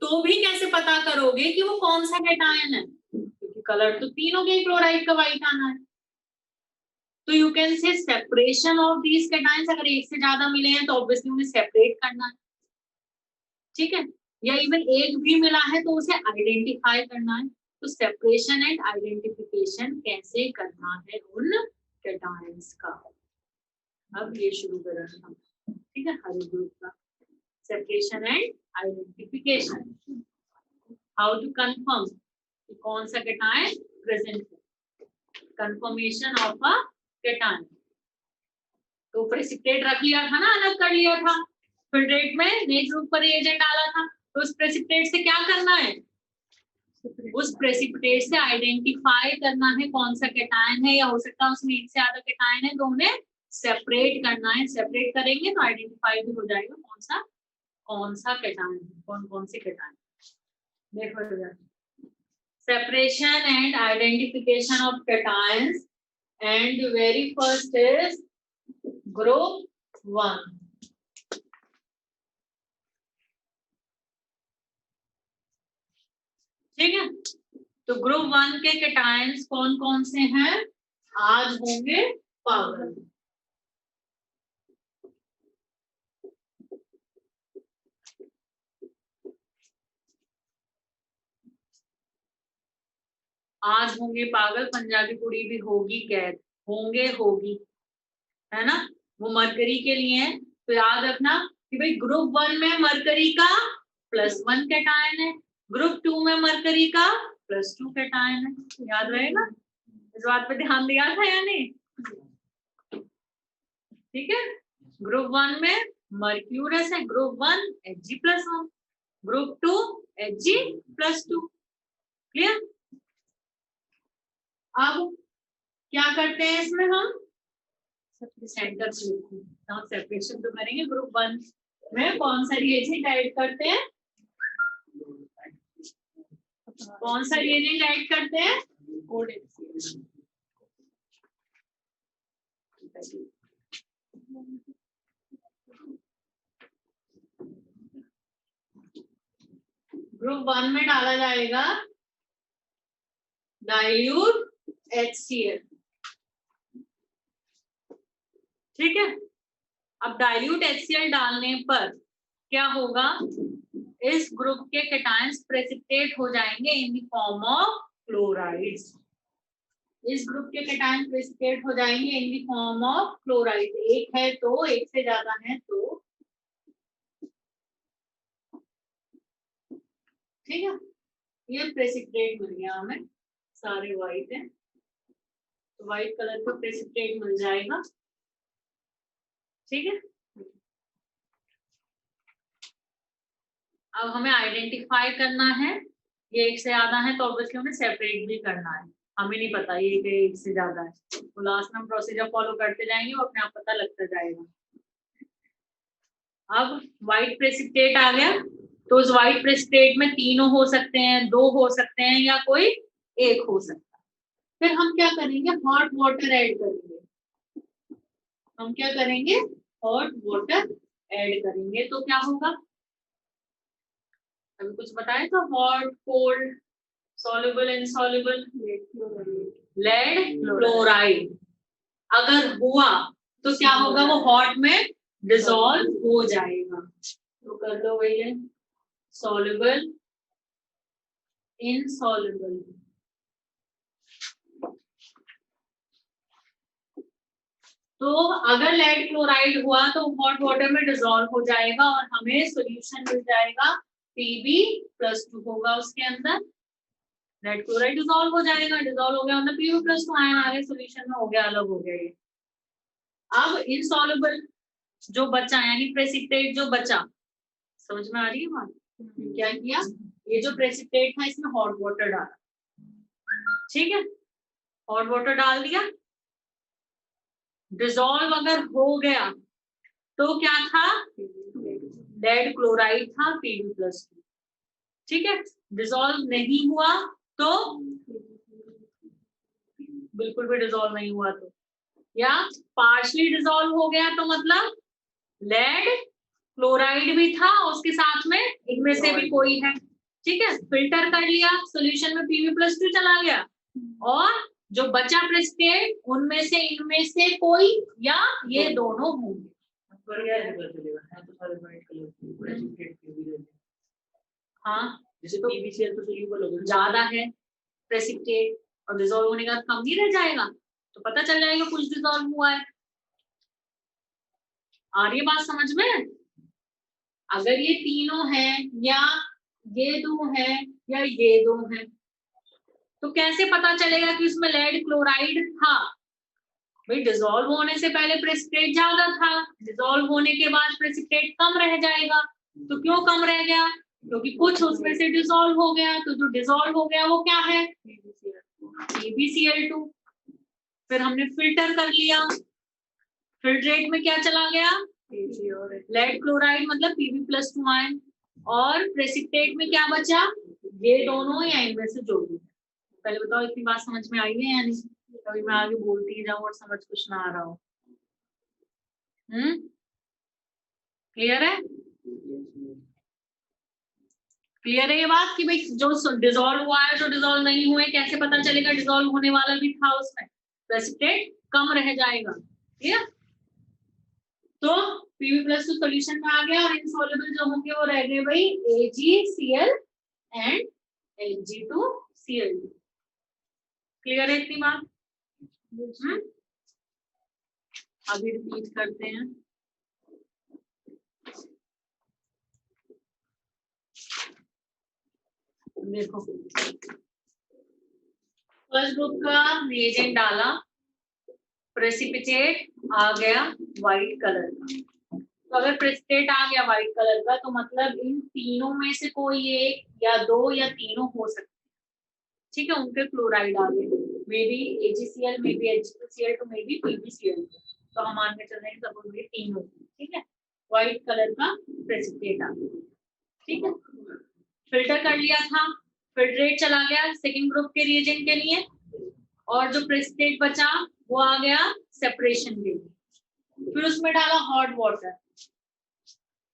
तो भी कैसे पता करोगे कि वो कौन सा कैटायन है? क्योंकि कलर तो तीनों के क्लोराइड का व्हाइट आना है। तो यू कैन से सेपरेशन ऑफ दीज कैटायंस, अगर एक से ज्यादा मिले हैं तो ऑब्वियसली उन्हें सेपरेट करना है, ठीक है, या इवन एक भी मिला है तो उसे आइडेंटिफाई करना है। तो सेपरेशन एंड आइडेंटिफिकेशन कैसे करना है उन कैटायंस का, अब ये शुरू करेंगे हम, ठीक है, हर ग्रुप का separation and identification. How to confirm कौन सा कैटायन प्रेजेंट है, कंफर्मेशन ऑफ अ कैटायन। तो प्रेसिपिटेट रख लिया था ना, अलग कर लिया था, फिल्ट्रेट में नेक्स्ट ग्रुप पर रिएजेंट डाला था, तो उस प्रेसिपिटेट से क्या करना है? उस प्रेसिपिटेट से आइडेंटिफाई करना है कौन सा कैटायन है, या हो सकता है उसमें एक से ज्यादा कैटायन है तो उन्हें सेपरेट करना है। सेपरेट करेंगे तो आइडेंटिफाई भी हो जाएगा कौन सा कैटायन, कौन से कैटायन। देखो, separation and identification of cations, and the very first is group 1। ठीक है, तो ग्रुप 1 के कैटायंस कौन कौन से हैं? आज होंगे पागल, आज होंगे पागल पंजाबी कुड़ी भी होगी कैद, होंगे होगी, है ना, वो मरकरी के लिए है। तो याद रखना कि भाई ग्रुप 1 में मरकरी का +1 कैटायन है, ग्रुप 2 में मरकरी का +2 कैटायन है। याद रहेगा, इस बात पे ध्यान दिया था या नहीं? ठीक है, ग्रुप 1 में मर्क्यूरस है, group 1 Hg+1, group 2 Hg+2। Clear? अब क्या करते हैं इसमें हम सेंटर सेपरेशन तो करेंगे। ग्रुप 1 में कौन सा रिएजेंट ऐड करते हैं, कौन सा रिएजेंट ऐड करते हैं? ग्रुप 1 में डाला जाएगा डाइल्यूट HCl। ठीक है, अब डाइल्यूट HCl डालने पर क्या होगा, इस ग्रुप के कैटायंस प्रेसिपिटेट हो जाएंगे in the form of chlorides. इस ग्रुप के कैटायंस प्रेसिपिटेट हो जाएंगे in the form of chloride. एक है तो, एक से ज्यादा है तो, ठीक है, ये प्रेसिपिटेट मिल गया हमें, सारे व्हाइट है तो व्हाइट कलर का प्रेसिपिटेट मिल जाएगा। ठीक है, अब हमें आइडेंटिफाई करना है, ये एक से ज्यादा है तो ऑब्वियसली हमें सेपरेट भी करना है। हमें नहीं पता ये एक से ज्यादा है, तो लास्ट में हम प्रोसीजर फॉलो करते जाएंगे और अपने आप पता लगता जाएगा। अब व्हाइट प्रेसिपिटेट आ गया, तो उस व्हाइट प्रेसिपिटेट में तीनों हो सकते हैं, दो हो सकते हैं या कोई एक हो सकता है। फिर हम क्या करेंगे, हॉट वाटर ऐड करेंगे। हम क्या करेंगे, हॉट वाटर ऐड करेंगे तो क्या होगा, अभी कुछ बताए तो, hot, cold, soluble, insoluble, lead chloride अगर हुआ तो क्या होगा, वो हॉट में डिसॉल्व हो जाएगा। तो कर लो भैया, सॉल्युबल, इनसॉल्युबल। तो अगर लेड क्लोराइड हुआ तो हॉट वाटर में डिसॉल्व हो जाएगा और हमें सॉल्यूशन मिल जाएगा Pb+2 होगा उसके अंदर। लेड क्लोराइड डिसॉल्व हो जाएगा, डिसॉल्व हो गया मतलब Pb+2 आयन आ गए सॉल्यूशन में, हो गया, अलग हो गया ये। अब इनसॉल्युबल जो बचा, यानी प्रेसिपिटेट जो बचा, समझ में आ रही है बात? क्या किया, ये जो प्रेसिपिटेट था इसमें हॉट वाटर डाला। ठीक है, हॉट वाटर डाल दिया, डिसॉल्व अगर हो गया तो क्या था, लेड क्लोराइड था Pb+2। ठीक है, डिसॉल्व नहीं हुआ तो, बिल्कुल भी डिसॉल्व नहीं हुआ तो, या पार्शली डिसॉल्व हो गया तो मतलब लेड क्लोराइड भी था उसके साथ में, इनमें से भी कोई है। ठीक है, फिल्टर कर लिया, सॉल्यूशन में Pb+2 चला गया और जो बचा प्रेसिपिटेट उनमें से इनमें से कोई या ये दोनों होंगे। हाँ, जैसे तो PbCl तो सोल्यूबल हो गया, ज्यादा है प्रेसिपिटेट और डिसॉल्व होने का कम नहीं रह जाएगा, तो पता चल जाएगा कुछ डिसॉल्व हुआ है। आ रही है बात समझ में? अगर ये तीनों हैं या ये दो है या ये दो है, तो कैसे पता चलेगा कि उसमें लेड क्लोराइड था? भाई डिसॉल्व होने से पहले प्रेसिपिटेट ज्यादा था, डिसॉल्व होने के बाद प्रेसिपिटेट कम रह जाएगा। तो क्यों कम रह गया? क्योंकि कुछ उसमें से डिसॉल्व हो गया, तो जो डिसॉल्व हो गया वो क्या है, PbCl2। फिर हमने फिल्टर कर लिया, फिल्ट्रेट में क्या चला गया, लेड क्लोराइड मतलब Pb+2 आयन, और प्रेसिपिटेट में क्या बचा, ये दोनों या इनमें से जो भी। पहले बताओ इतनी बात समझ में आई है या नहीं? कभी मैं आगे बोलती जाऊं और समझ कुछ ना आ रहा हो। क्लियर है? क्लियर है ये बात कि भाई जो डिसॉल्व हुआ है, जो डिसॉल्व नहीं हुए, कैसे पता चलेगा? डिसॉल्व होने वाला भी था उसमें, प्रेसिपिटेट कम रह जाएगा। क्लियर? तो Pb+2 सॉल्यूशन में आ गया और इनसॉल्युबल जो होंगे वो रह गए भाई AgCl एंड Hg2Cl2। क्लियर है इतनी बात? अभी रिपीट करते हैं। देखो फर्स्ट ग्रुप का रिएजेंट डाला, प्रेसिपिटेट आ गया व्हाइट कलर का। तो अगर प्रेसिपिटेट आ गया व्हाइट कलर का तो मतलब इन तीनों में से कोई एक या दो या तीनों हो सकते हैं, ठीक है। उनके क्लोराइड आ गए, may be AgCl, may be H2Cl2, may be PbCl2। तो हम मान के चल रहे हैं सपोज ये तीन हो, ठीक है। व्हाइट कलर का प्रेसिपिटेट आ गया, ठीक है। फिल्टर कर लिया था, फिल्ट्रेट चला गया सेकेंड ग्रुप के रिएजेंट के लिए, और जो प्रेसिपिटेट बचा वो आ गया सेपरेशन के लिए। फिर उसमें डाला हॉट वाटर,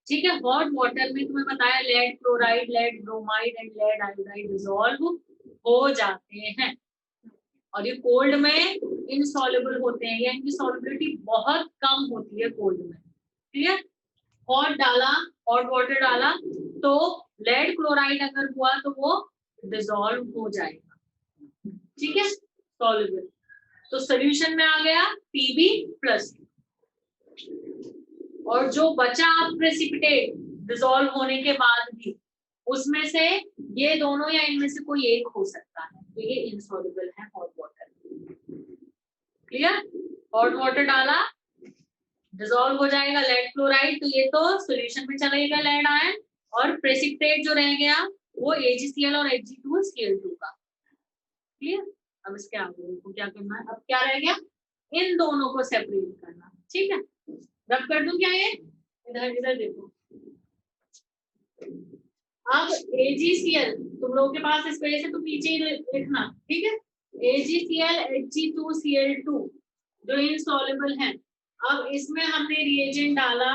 ठीक है। हॉट वाटर में तुम्हें बताया lead chloride, lead bromide and lead iodide dissolve हो जाते हैं, और ये कोल्ड में इनसॉल्युबल होते हैं, या इनकी सॉल्युबिलिटी बहुत कम होती है कोल्ड में, ठीक है। हॉट डाला, हॉट वाटर डाला तो लेड क्लोराइड अगर हुआ तो वो डिसॉल्व हो जाएगा, ठीक है, सॉल्युबल। तो सोल्यूशन में आ गया Pb+, और जो बचा प्रेसिपिटेट डिसॉल्व होने के बाद भी उसमें से ये दोनों या इनमें से कोई एक हो सकता है, तो ये इनसॉल्युबल है hot water. Clear? Hot water डाला, डिसॉल्व हो जाएगा लेड क्लोराइड, तो ये तो सॉल्यूशन में चलेगा लेड आयन, और प्रेसिपिटेट जो रह गया वो AgCl और Hg2Cl2 का। क्लियर? अब इसके आगे को क्या करना है, अब क्या रह गया, इन दोनों को सेपरेट करना, ठीक है। रब कर दूं क्या ये, इधर इधर देखो। अब AgCl तुम लोगों के पास स्पेस है तो पीछे ही लिखना, ठीक है। AgCl Hg2Cl2 जो इनसॉल्युबल है। अब इसमें हमने रिएजेंट डाला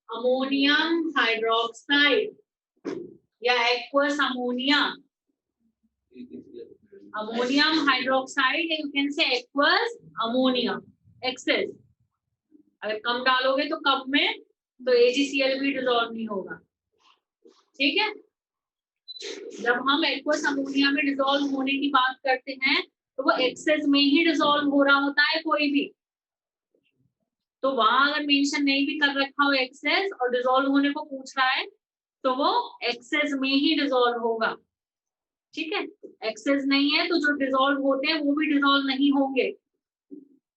अमोनियम हाइड्रोक्साइड या aqueous ammonia, ammonium hydroxide, you can say aqueous ammonia excess. अगर कम डालोगे तो कप में तो AgCl भी डिसॉल्व नहीं होगा, ठीक है। जब हम एक्वस अमोनिया में डिसॉल्व होने की बात करते हैं तो वो एक्सेस में ही डिसॉल्व हो रहा होता है कोई भी, तो वहां अगर मेंशन नहीं भी कर रखा हो एक्सेस और डिसॉल्व होने को पूछ रहा है तो वो एक्सेस में ही डिसॉल्व होगा, ठीक है। एक्सेस नहीं है तो जो डिसॉल्व होते हैं वो भी डिसॉल्व नहीं होंगे।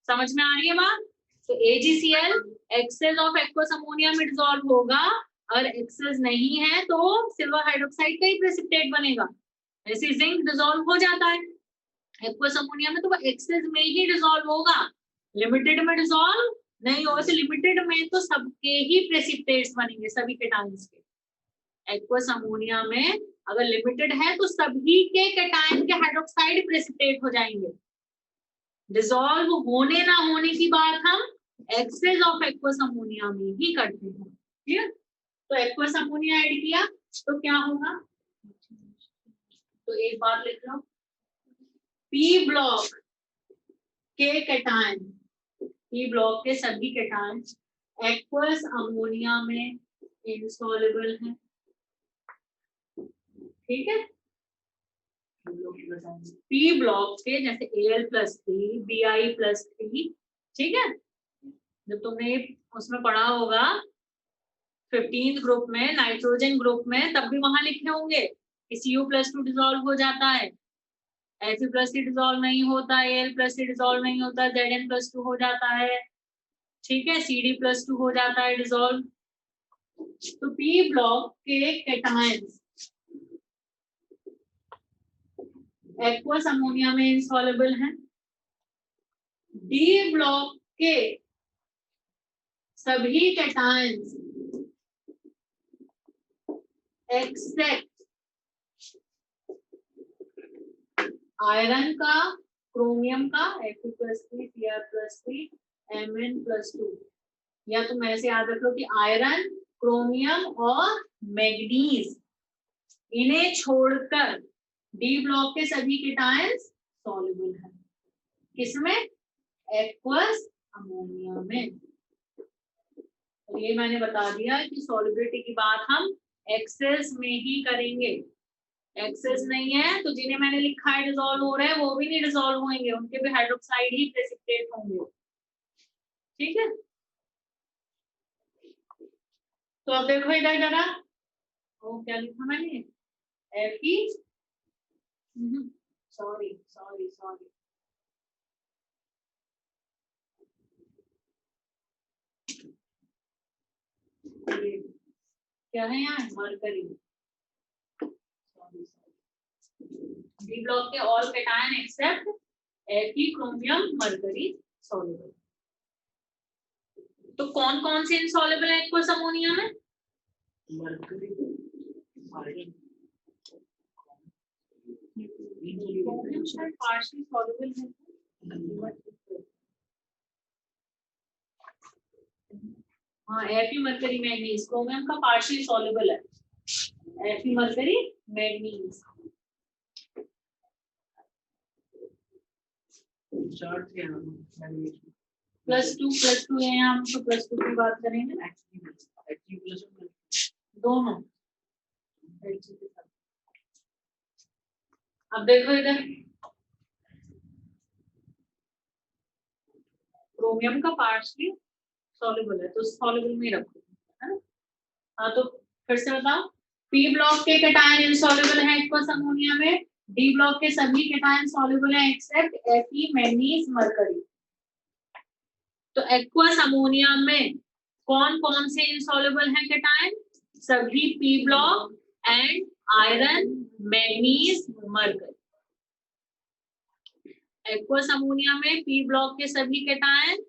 समझ में आ रही है बात? तो AgCl excess of aqueous ammonia में डिसॉल्व होगा, और एक्सेस नहीं है तो सिल्वर हाइड्रोक्साइड का ही प्रेसिपिटेट बनेगा। ऐसे जिंक डिसॉल्व हो जाता है एक्वस अमोनिया में, तो वो एक्सेस में ही डिसॉल्व होगा, लिमिटेड में डिसॉल्व नहीं होगा। लिमिटेड में तो सबके ही प्रेसिपिटेट्स बनेंगे, सभी केटायंस के। एक्वस अमोनिया में अगर लिमिटेड है तो सभी के केटायन के हाइड्रोक्साइड प्रेसिपिटेट हो जाएंगे। डिसॉल्व होने ना होने की बात हम एक्सेस ऑफ एक्वस अमोनिया में ही करते हैं, क्लियर। तो एक्वस अमोनिया ऐड किया तो क्या होगा, तो एक बात लिख लो, P ब्लॉक के केटायन, P ब्लॉक के सभी केटायन एक्वस अमोनिया में इनसॉल्युबल है, ठीक है। P ब्लॉक के जैसे Al+3 Bi+3, ठीक है। जब तुमने उसमें पढ़ा होगा 15th ग्रुप में नाइट्रोजन ग्रुप में, तब भी वहां लिखे होंगे कि Cu+2 डिसॉल्व हो जाता है, Fe+C डिसॉल्व नहीं होता, Al+C डिसॉल्व नहीं होता, Zn+2 हो जाता है, ठीक है, Cd+2 हो जाता है डिसॉल्व। तो P ब्लॉक के केटायंस एक्वस अमोनिया में इनसॉल्युबल है। D ब्लॉक के सभी केटायंस एक्सेप्ट आयरन का, क्रोमियम का Fe+3 Cr+3 Mn+2, या तुम ऐसे याद रख लो कि आयरन, क्रोमियम और मैग्नीज, इन्हें छोड़कर डी ब्लॉक के सभी केटायंस सॉल्युबल है। किसमें? एक्वस अमोनिया में। और ये मैंने बता दिया कि सॉल्युबिलिटी की बात हम एक्सेस में ही करेंगे, एक्सेस नहीं है तो जिन्हें मैंने लिखा है डिसॉल्व हो रहा है वो भी नहीं डिसॉल्व होंगे, उनके भी हाइड्रोक्साइड ही प्रेसिपिटेट होंगे। ठीक है, तो अब देखो इधर जरा, ओ क्या लिखा मैंने, Fe, सॉरी सॉरी सॉरी, क्या है यहाँ, मरकरी। डी ब्लॉक के all cation except Fe, chromium, mercury soluble. तो कौन कौन से इनसॉल्युबल है एक्वस अमोनिया में? मरकरी, क्रोमियम शायद पार्शियली सॉल्युबल है। हाँ, Fe, मरकरी, मैग्नीज, क्रोमियम का पार्शियली सॉल्युबल है। Fe, mercury, manganese. +2 है यहाँ, तो +2 की बात करेंगे दोनों। अब देखो इधर, क्रोमियम का पार्शियली सॉल्युबल है तो सॉल्युबल में रखो, है ना। हाँ तो फिर से बताओ, पी ब्लॉक के कैटायन इनसॉल्युबल है एक्वस अमोनिया में, डी ब्लॉक के सभी कैटायन सॉल्युबल है एक्सेप्ट Fe, मैग्नीज, मरकरी। तो एक्वस अमोनिया में कौन कौन से इनसॉल्युबल है कैटायन? सभी P block and iron, manganese, mercury. Aqueous ammonia में पी ब्लॉक के सभी कैटायन,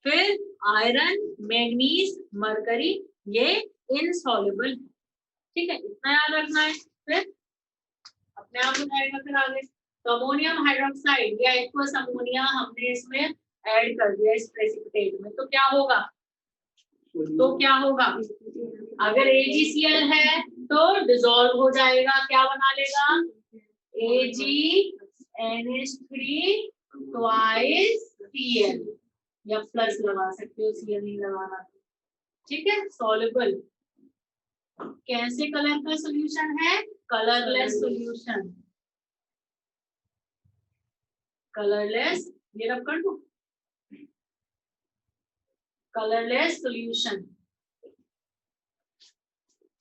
फिर आयरन, मैग्नीज, मरकरी, ये इनसॉल्युबल। ठीक है, इतना याद रखना है, फिर अपने आप हो जाएगा फिर आगे। तो अमोनियम हाइड्रोक्साइड या एक्वस अमोनिया हमने इसमें ऐड कर दिया इस प्रेसिपिटेट में, तो क्या होगा? अगर AgCl है तो डिसॉल्व हो जाएगा, क्या बना लेगा? AgNH3 twice Cl, या प्लस लगा सकते हो, Cl नहीं लगाना। ठीक है, सॉल्युबल। कैसे कलर का सॉल्यूशन है? कलरलेस सॉल्यूशन, कलरलेस, ये रब कर दो, कलरलेस सॉल्यूशन।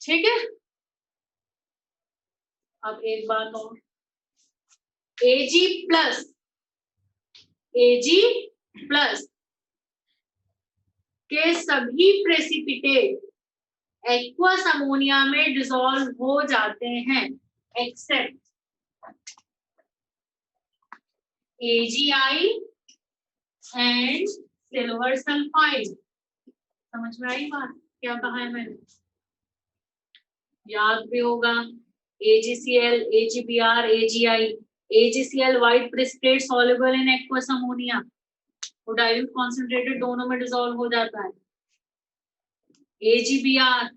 ठीक है, अब एक बात और, Ag प्लस के सभी प्रेसिपिटेट एक्वस अमोनिया में डिसॉल्व हो जाते हैं except AgI and silver sulphide. समझ में आई बात, क्या कहा है मैंने? याद भी होगा, AgCl, AgBr, AgI। AgCl white precipitate soluble in aqueous ammonia, वो डाइल्यूट कॉन्सेंट्रेटेड दोनों में डिसॉल्व हो जाता है। AgBr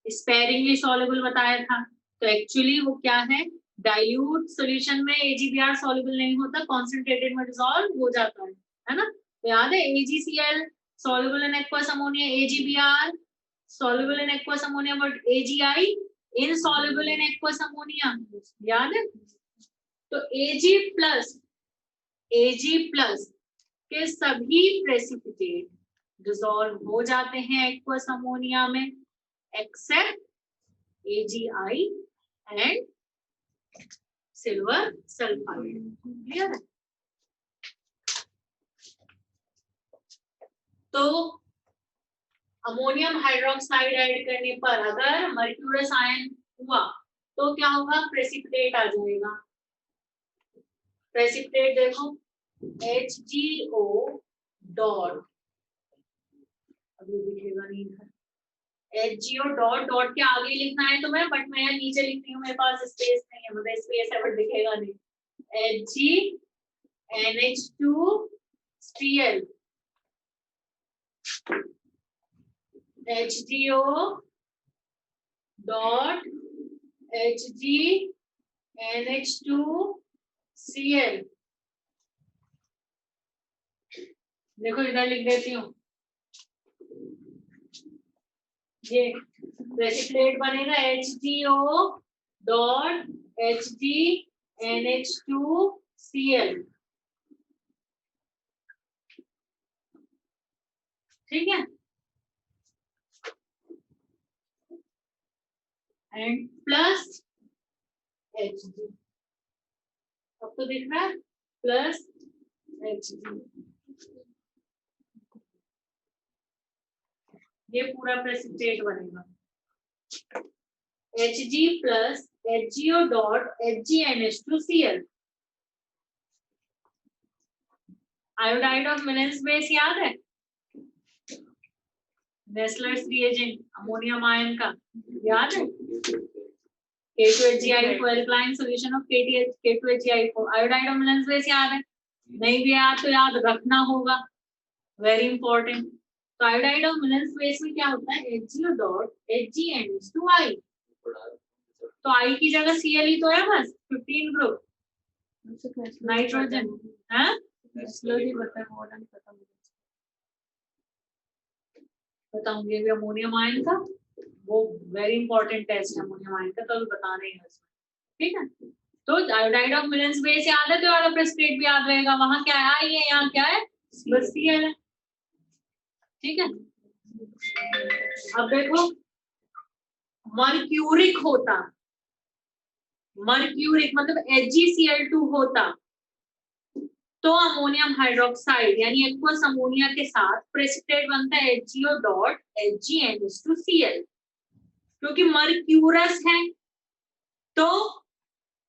स्पेरिंगली सॉल्युबल बताया था, तो एक्चुअली वो क्या है, डाइल्यूट सॉल्यूशन में AgBr सॉल्युबल नहीं होता, कॉन्सेंट्रेटेड में डिसॉल्व हो जाता है ना। तो याद है, AgCl soluble in aqueous ammonia, AgBr soluble in aqueous ammonia, but AgI insoluble in aqueous ammonia, याद है। तो Ag प्लस के सभी प्रेसिपिटेट डिसॉल्व हो जाते हैं एक्वस अमोनिया में except AgI and silver sulphide. Clear है? तो अमोनियम हाइड्रोक्साइड ऐड करने पर अगर मर्क्यूरस आयन हुआ तो क्या होगा? प्रेसिपिटेट आ जाएगा। प्रेसिपिटेट देखो, HgO डॉट, अभी लिखेगा नहीं था, HgO डॉट, डॉट के आगे लिखना है तुम्हें, बट मैं यहाँ नीचे लिख रही हूँ, मेरे पास स्पेस नहीं है, मतलब स्पेस है बट दिखेगा नहीं। HgNH2Cl, HgO dot HgNH2Cl। देखो इधर लिख देती हूँ, ये प्रेसिपिटेट बनेगा HgO डॉट HgNH2Cl। ठीक है, एंड प्लस Hg। अब तो देख रहा है, प्लस Hg। ये पूरा प्रेसिपिटेट बनेगा Hg plus HgO dot HgNH2Cl। Iodide of valence base याद है, नेस्लर्स रिएजेंट अमोनियम आयन का, याद है? K2HgI4 alkaline solution of K2HgI4। Iodide of valence base याद है? नहीं भी याद तो याद रखना होगा, वेरी इंपॉर्टेंट। तो आयोडाइड ऑफ वैलेंस बेस में क्या होता है, HgO डॉट HgNH2I। तो I की जगह Cl ही तो है बस, 15 ग्रुप नाइट्रोजन है। बताऊंगी अभी अमोनियम आयन का, वो वेरी इंपॉर्टेंट टेस्ट है अमोनियम आयन का, तो बता रहे हैं उसमें। ठीक है, तो आयोडाइड ऑफ वैलेंस बेस याद है तो याद प्रेसिपिटेट भी याद रहेगा। वहां क्या है, आई है, यहाँ क्या है, बस Cl है। ठीक है, अब देखो मर्क्यूरिक होता, मर्क्यूरिक मतलब HgCl2 होता तो अमोनियम हाइड्रोक्साइड यानी एक्वस अमोनिया के साथ प्रेसिपिटेट बनता है HgO डॉट HgNH2Cl। क्योंकि मर्क्यूरस है तो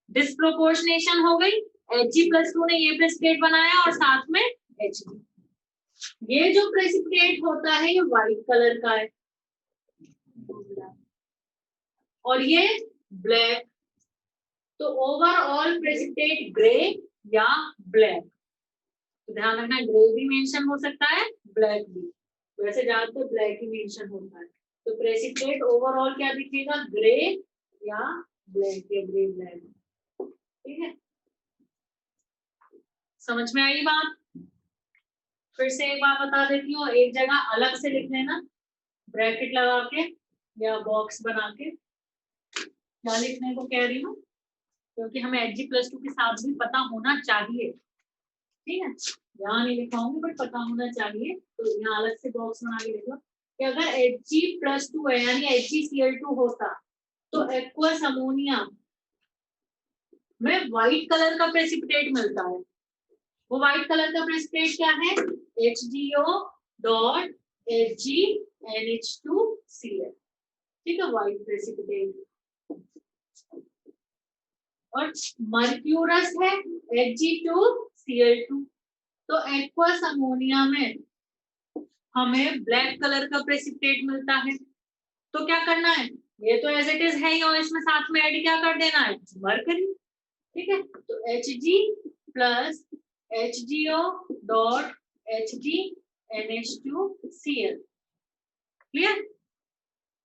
डिस्प्रोपोर्शनेशन हो गई, Hg+2 ने ये प्रेसिपिटेट बनाया और साथ में Hg। ये जो प्रेसिपिटेट होता है ये व्हाइट कलर का है और ये ब्लैक, तो ओवरऑल प्रेसिपिटेट ग्रे या ब्लैक। तो ध्यान रखना, ग्रे भी मेंशन हो सकता है, ब्लैक भी, वैसे ज्यादातर ब्लैक ही मेंशन होता है। तो प्रेसिपिटेट ओवरऑल क्या दिखेगा, ग्रे या ब्लैक, या ग्रे ब्लैक। ठीक है, समझ में आई बात? फिर से एक बात बता देती हूँ, एक जगह अलग से लिख लेना, ब्रैकेट लगा के या बॉक्स बना के। क्या लिखने को कह रही हूँ, क्योंकि हमें Hg+2 के साथ भी पता होना चाहिए। ठीक है, यहाँ नहीं लिखाऊंगी बट पता होना चाहिए, तो यहाँ अलग से बॉक्स बना के लिखो कि अगर Hg+2 है यानी HgCl2 होता तो एक्वस अमोनिया में व्हाइट कलर का प्रेसिपिटेट मिलता है। वो व्हाइट कलर का प्रेसिपिटेट क्या है, HgO डॉट HgNH2Cl। ठीक है, व्हाइट प्रेसिपिटेट। और मर्क्यूरस है Hg2Cl2, तो एक्वस अमोनिया में हमें ब्लैक कलर का प्रेसिपिटेट मिलता है। तो क्या करना है, ये तो एज इट इज है ही और इसमें साथ में ऐड क्या कर देना है, मरकरी। ठीक है, तो Hg plus HgO dot HgNH2Cl। Clear,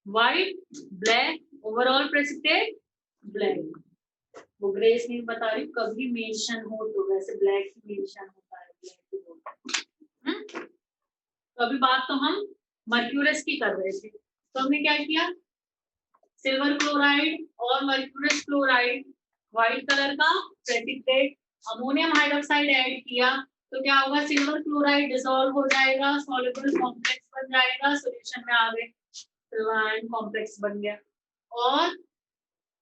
white black overall precipitate black. वो ग्रेस नहीं बता रही, कभी मेंशन हो तो वैसे ब्लैक ही मेंशन होता है, ब्लैक। तो अभी बात तो हम मर्क्यूरस की कर रहे थे, तो हमने क्या किया, सिल्वर क्लोराइड और मर्क्यूरस क्लोराइड व्हाइट कलर का प्रेसिपिटेट, अमोनियम हाइड्रोक्साइड ऐड किया तो क्या होगा, सिल्वर क्लोराइड डिसॉल्व हो जाएगा, सॉल्युबल कॉम्प्लेक्स बन जाएगा, सॉल्यूशन में आ गए, सिल्वर आयन कॉम्प्लेक्स बन गया। और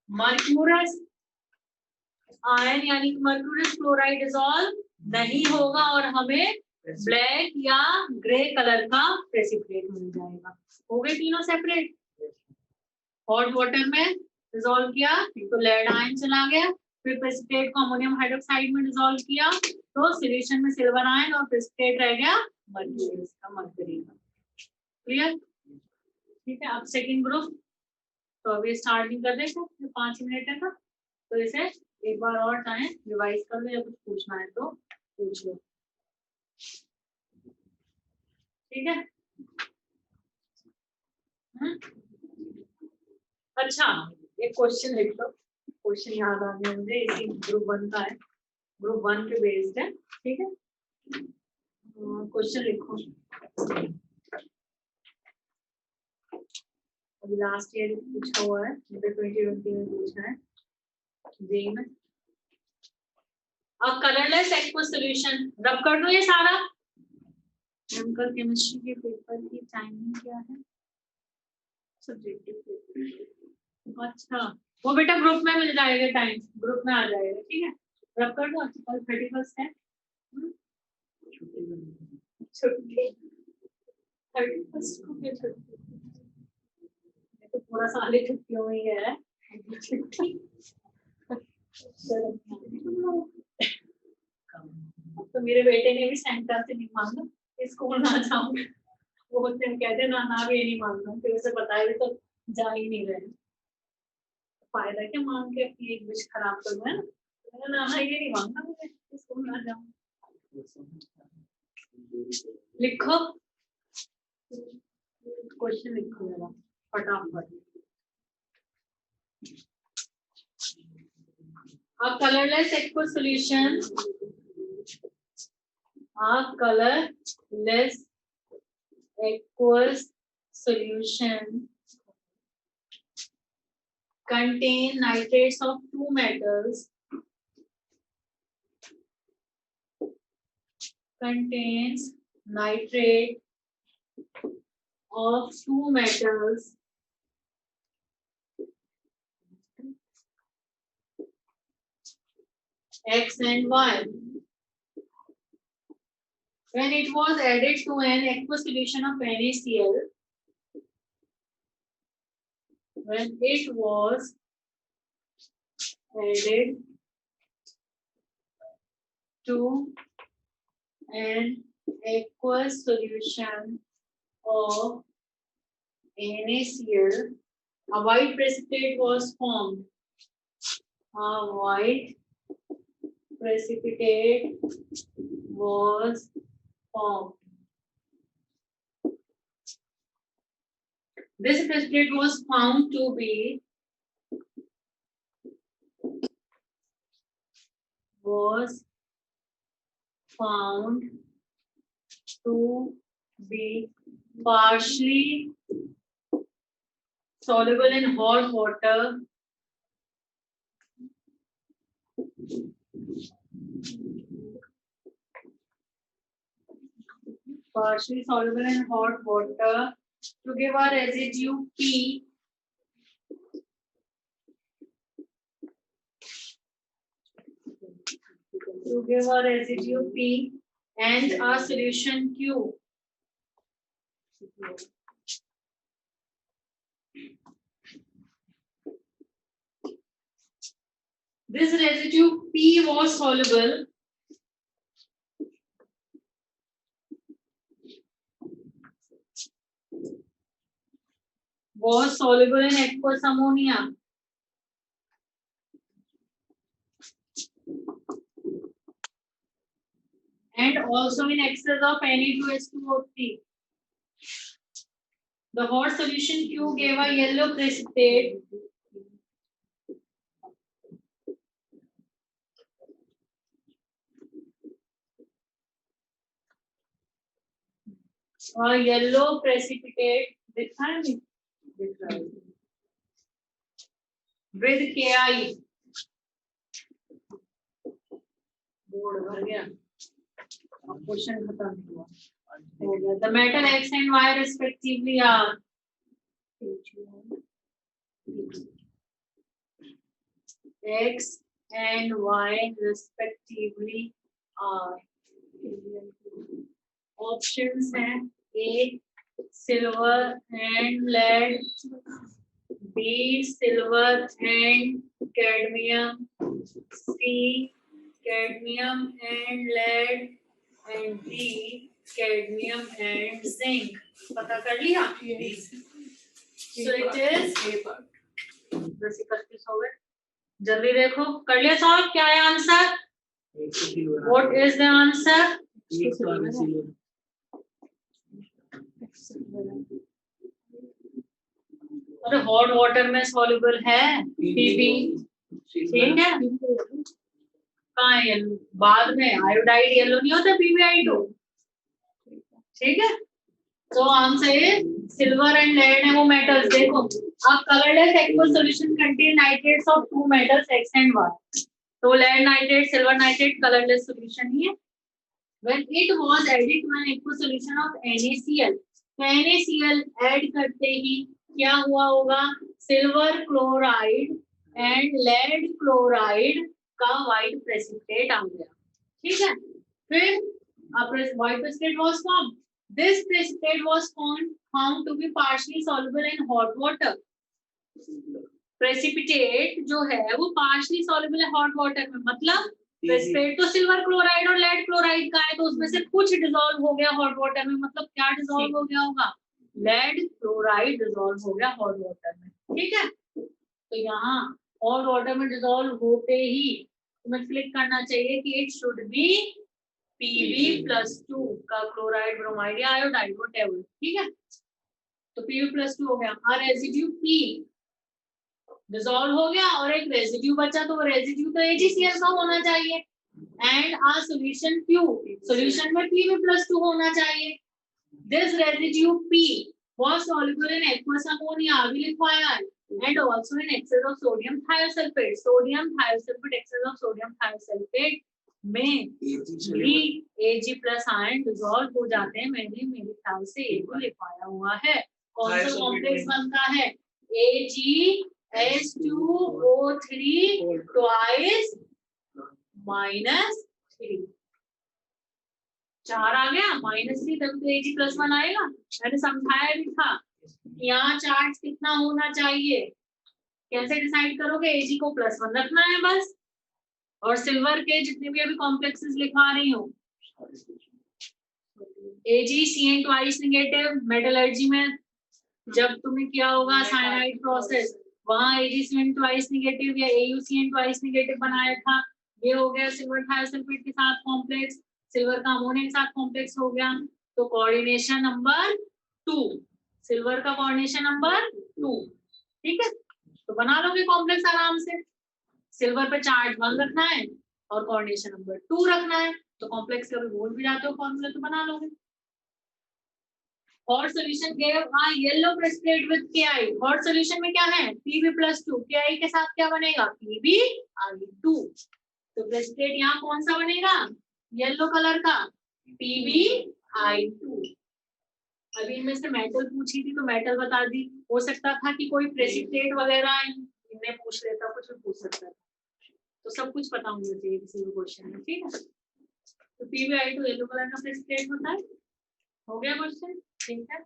मर्क्यूरस आयन यानी मर्क्यूरस क्लोराइड डिसॉल्व नहीं होगा और हमें ब्लैक या ग्रे कलर का प्रेसिपिटेट मिल जाएगा। हो गए तीनों सेपरेट। हॉट वाटर में डिसॉल्व किया तो लेड आयन चला गया, फिर प्रेसिपिटेट को अमोनियम हाइड्रोक्साइड में डिसॉल्व किया तो सॉल्यूशन में सिल्वर आयन और प्रेसिपिटेट रह गया मर्क्यूरी का, मर्क्यूरी का। क्लियर? ठीक है, अब सेकंड ग्रुप, तो अभी स्टार्टिंग कर देते 5 मिनट है ना, तो इसे एक बार और चाहे रिवाइज कर लो या कुछ पूछना है तो पूछ लो। ठीक है, अच्छा एक क्वेश्चन लिख लो, क्वेश्चन याद आ गया मुझे, इसी ग्रुप 1 का है, ग्रुप 1 पे बेस्ड है। ठीक है, क्वेश्चन लिखो, अभी लास्ट ईयर पूछा हुआ है, 2020 में पूछा है। जी में अब कलरलेस एक्वस सॉल्यूशन रब कर दो ये सारा। केमिकल केमिस्ट्री के पेपर की टाइमिंग क्या है? सब्जेक्टिव। अच्छा वो बेटा ग्रुप में मिल जाएगा, टाइम ग्रुप में आ जाएगा, ठीक है। रब कर दो, कल 31 है। छुट्टी 31 को क्या छुट्टी? तो पूरा साल ही छुट्टियों में ही है छुट्टी। तो मेरे बेटे ने भी सेंटर से नहीं मांगा स्कूल ना जाऊंगा, वो बोलते हैं कहते ना ना भी नहीं मांगना, फिर उसे बताया भी तो जा ही नहीं रहे, फायदा क्या मांग के अपनी एक विश खराब करूँ, है ना। ना ये नहीं मांगना मुझे स्कूल ना जाऊँ। लिखो क्वेश्चन, लिखो मेरा फटाफट। A colorless aqueous solution, a colorless aqueous solution contain nitrates of two metals, contains nitrate of two metals X and Y. When it was added to an aqueous solution of NaCl, when it was added to an aqueous solution of NaCl, a white precipitate was formed. A white precipitate was formed. This precipitate was found to be partially soluble in hot water, partially soluble in hot water to give a residue P and a solution Q. This residue P was soluble in aqueous ammonia and also in excess of Na2H2O3. The hot solution Q gave a yellow precipitate with Ki. Board भर गया, अब question खत्म हुआ, हो गया। The metal X and Y respectively are X and Y respectively are. Options हैं A silver and lead, B silver and cadmium, C cadmium and lead, and D cadmium and zinc. पता कर लिया? Yes. So it is 10:31 हो गए। जल्दी देखो, कर लिया साहब? क्या है answer? What is the answer? अरे हॉट वाटर में सॉल्युबल है पीबी, ठीक है। कहाँ है येलो? बाद में आयोडाइड येलो नहीं होता PbI2, ठीक है। तो आंसर है सिल्वर एंड लेड है वो मेटल्स। देखो A colorless aqueous solution contain nitrates of two metals X and Y. तो lead nitrate, silver nitrate colorless solution ही है. When it was added to an aqueous solution of NaCl, तो NaCl add करते ही क्या हुआ होगा? Silver chloride and lead chloride का white precipitate आ गया. ठीक है. फिर white precipitate was form. This precipitate was found to be partially soluble in hot water. Precipitate जो है वो पार्शली सॉल्युबल है हॉट वाटर में. मतलब प्रेसिपिटेट तो सिल्वर क्लोराइड और लेड क्लोराइड का है, तो उसमें से कुछ डिसॉल्व हो गया हॉट वाटर में. मतलब क्या डिसॉल्व हो गया होगा? लेड क्लोराइड डिसॉल्व हो गया हॉट वाटर में. ठीक है. तो यहाँ हॉट वाटर में डिसॉल्व होते ही तुम्हें क्लिक करना चाहिए कि इट शुड बी Pb+2 का क्लोराइड ब्रोमाइड या आयोडाइड व्हाटएवर. ठीक है. तो Pb+2 हो गया. और रेसिड्यू P डिसॉल्व हो गया और एक रेसिड्यू बचा, तो वो रेसिड्यू तो AgCl का होना चाहिए. And a solution Q, solution में Pb+2 होना चाहिए. This residue P was soluble in aqueous ammonia, अभी लिखवाया है, and also in excess of sodium thiosulfate. Sodium thiosulphate, excess of sodium thiosulfate में भी Ag+ आयन डिसॉल्व हो जाते हैं. मैंने मेरे ख्याल से ये भी लिखवाया हुआ है. कौन सा कॉम्प्लेक्स बनता है? AgH2O3 twice -3. 4 आ गया. -3 तब तो Ag+1 आएगा. मैंने समझाया भी था. यहाँ चार्ज कितना होना चाहिए? कैसे डिसाइड करोगे? Ag को +1 रखना है बस. और सिल्वर के जितने भी अभी कॉम्प्लेक्सेस लिखा रही हूँ, AgCN ट्वाइस नेगेटिव. मेटलर्जी में जब तुमने किया होगा साइनाइड प्रोसेस, वहां AgCN ट्वाइस नेगेटिव या AuCN ट्वाइस नेगेटिव बनाया था. ये हो गया सिल्वर थायोसल्फेट के साथ कॉम्प्लेक्स. सिल्वर का अमोनिया के साथ कॉम्प्लेक्स हो गया. तो कोऑर्डिनेशन नंबर 2, सिल्वर का कोऑर्डिनेशन नंबर 2. ठीक है. तो बना लोगे कॉम्प्लेक्स आराम से. सिल्वर पे चार्ज 1 रखना है और कोऑर्डिनेशन नंबर 2 रखना है. तो कॉम्प्लेक्स कभी भूल भी जाते हो फॉर्मूला तो बना लोगे. Hot solution gave a yellow precipitate with Ki. Hot solution में क्या है? Pb+2. Ki के साथ क्या बनेगा? Pbi2. तो प्रेसिपिटेट यहाँ कौन सा बनेगा? येलो कलर का Pbi2. अभी इनमें से मेटल पूछी थी तो मेटल बता दी. हो सकता था कि कोई प्रेसिपिटेट वगैरह इनमें पूछ लेता, कुछ भी पूछ सकता था. तो सब कुछ पता होना चाहिए किसी भी क्वेश्चन में. ठीक है. तो Pbi2 येलो कलर का प्रेसिपिटेट होता है. हो गया क्वेश्चन. ठीक है.